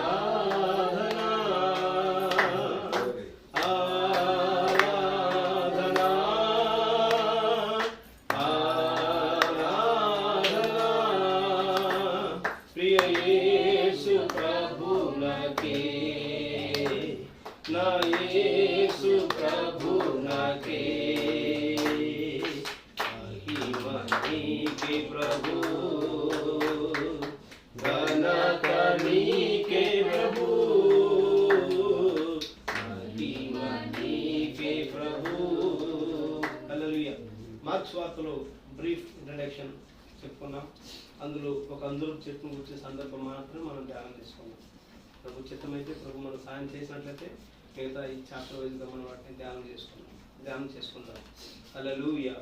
ఆరాధనా ఆరాధనా ఆరాధనా ప్రియ యేసు ప్రభునకే నా యేసు ప్రభునకే మహిమ నీకే ప్రభు ఘనత నీకే ప్రభు మహిమ నీకే ప్రభు. హల్లెలూయా. మార్క్స్ వార్తలో బ్రీఫ్ ఇంట్రడక్షన్ చెప్పుకున్నాం. అందులో ఒక అందరూ చెట్టును వచ్చే సందర్భం మాత్రం మనం ధ్యానం చేసుకున్నాం. ప్రభు చిత్తమైతే ప్రభు మనం సాయం చేసినట్లయితే మిగతా ఈ చాప్టర్ వైజ్గా మనం వాటిని ధ్యానం చేసుకుందాం. హల్లెలూయా.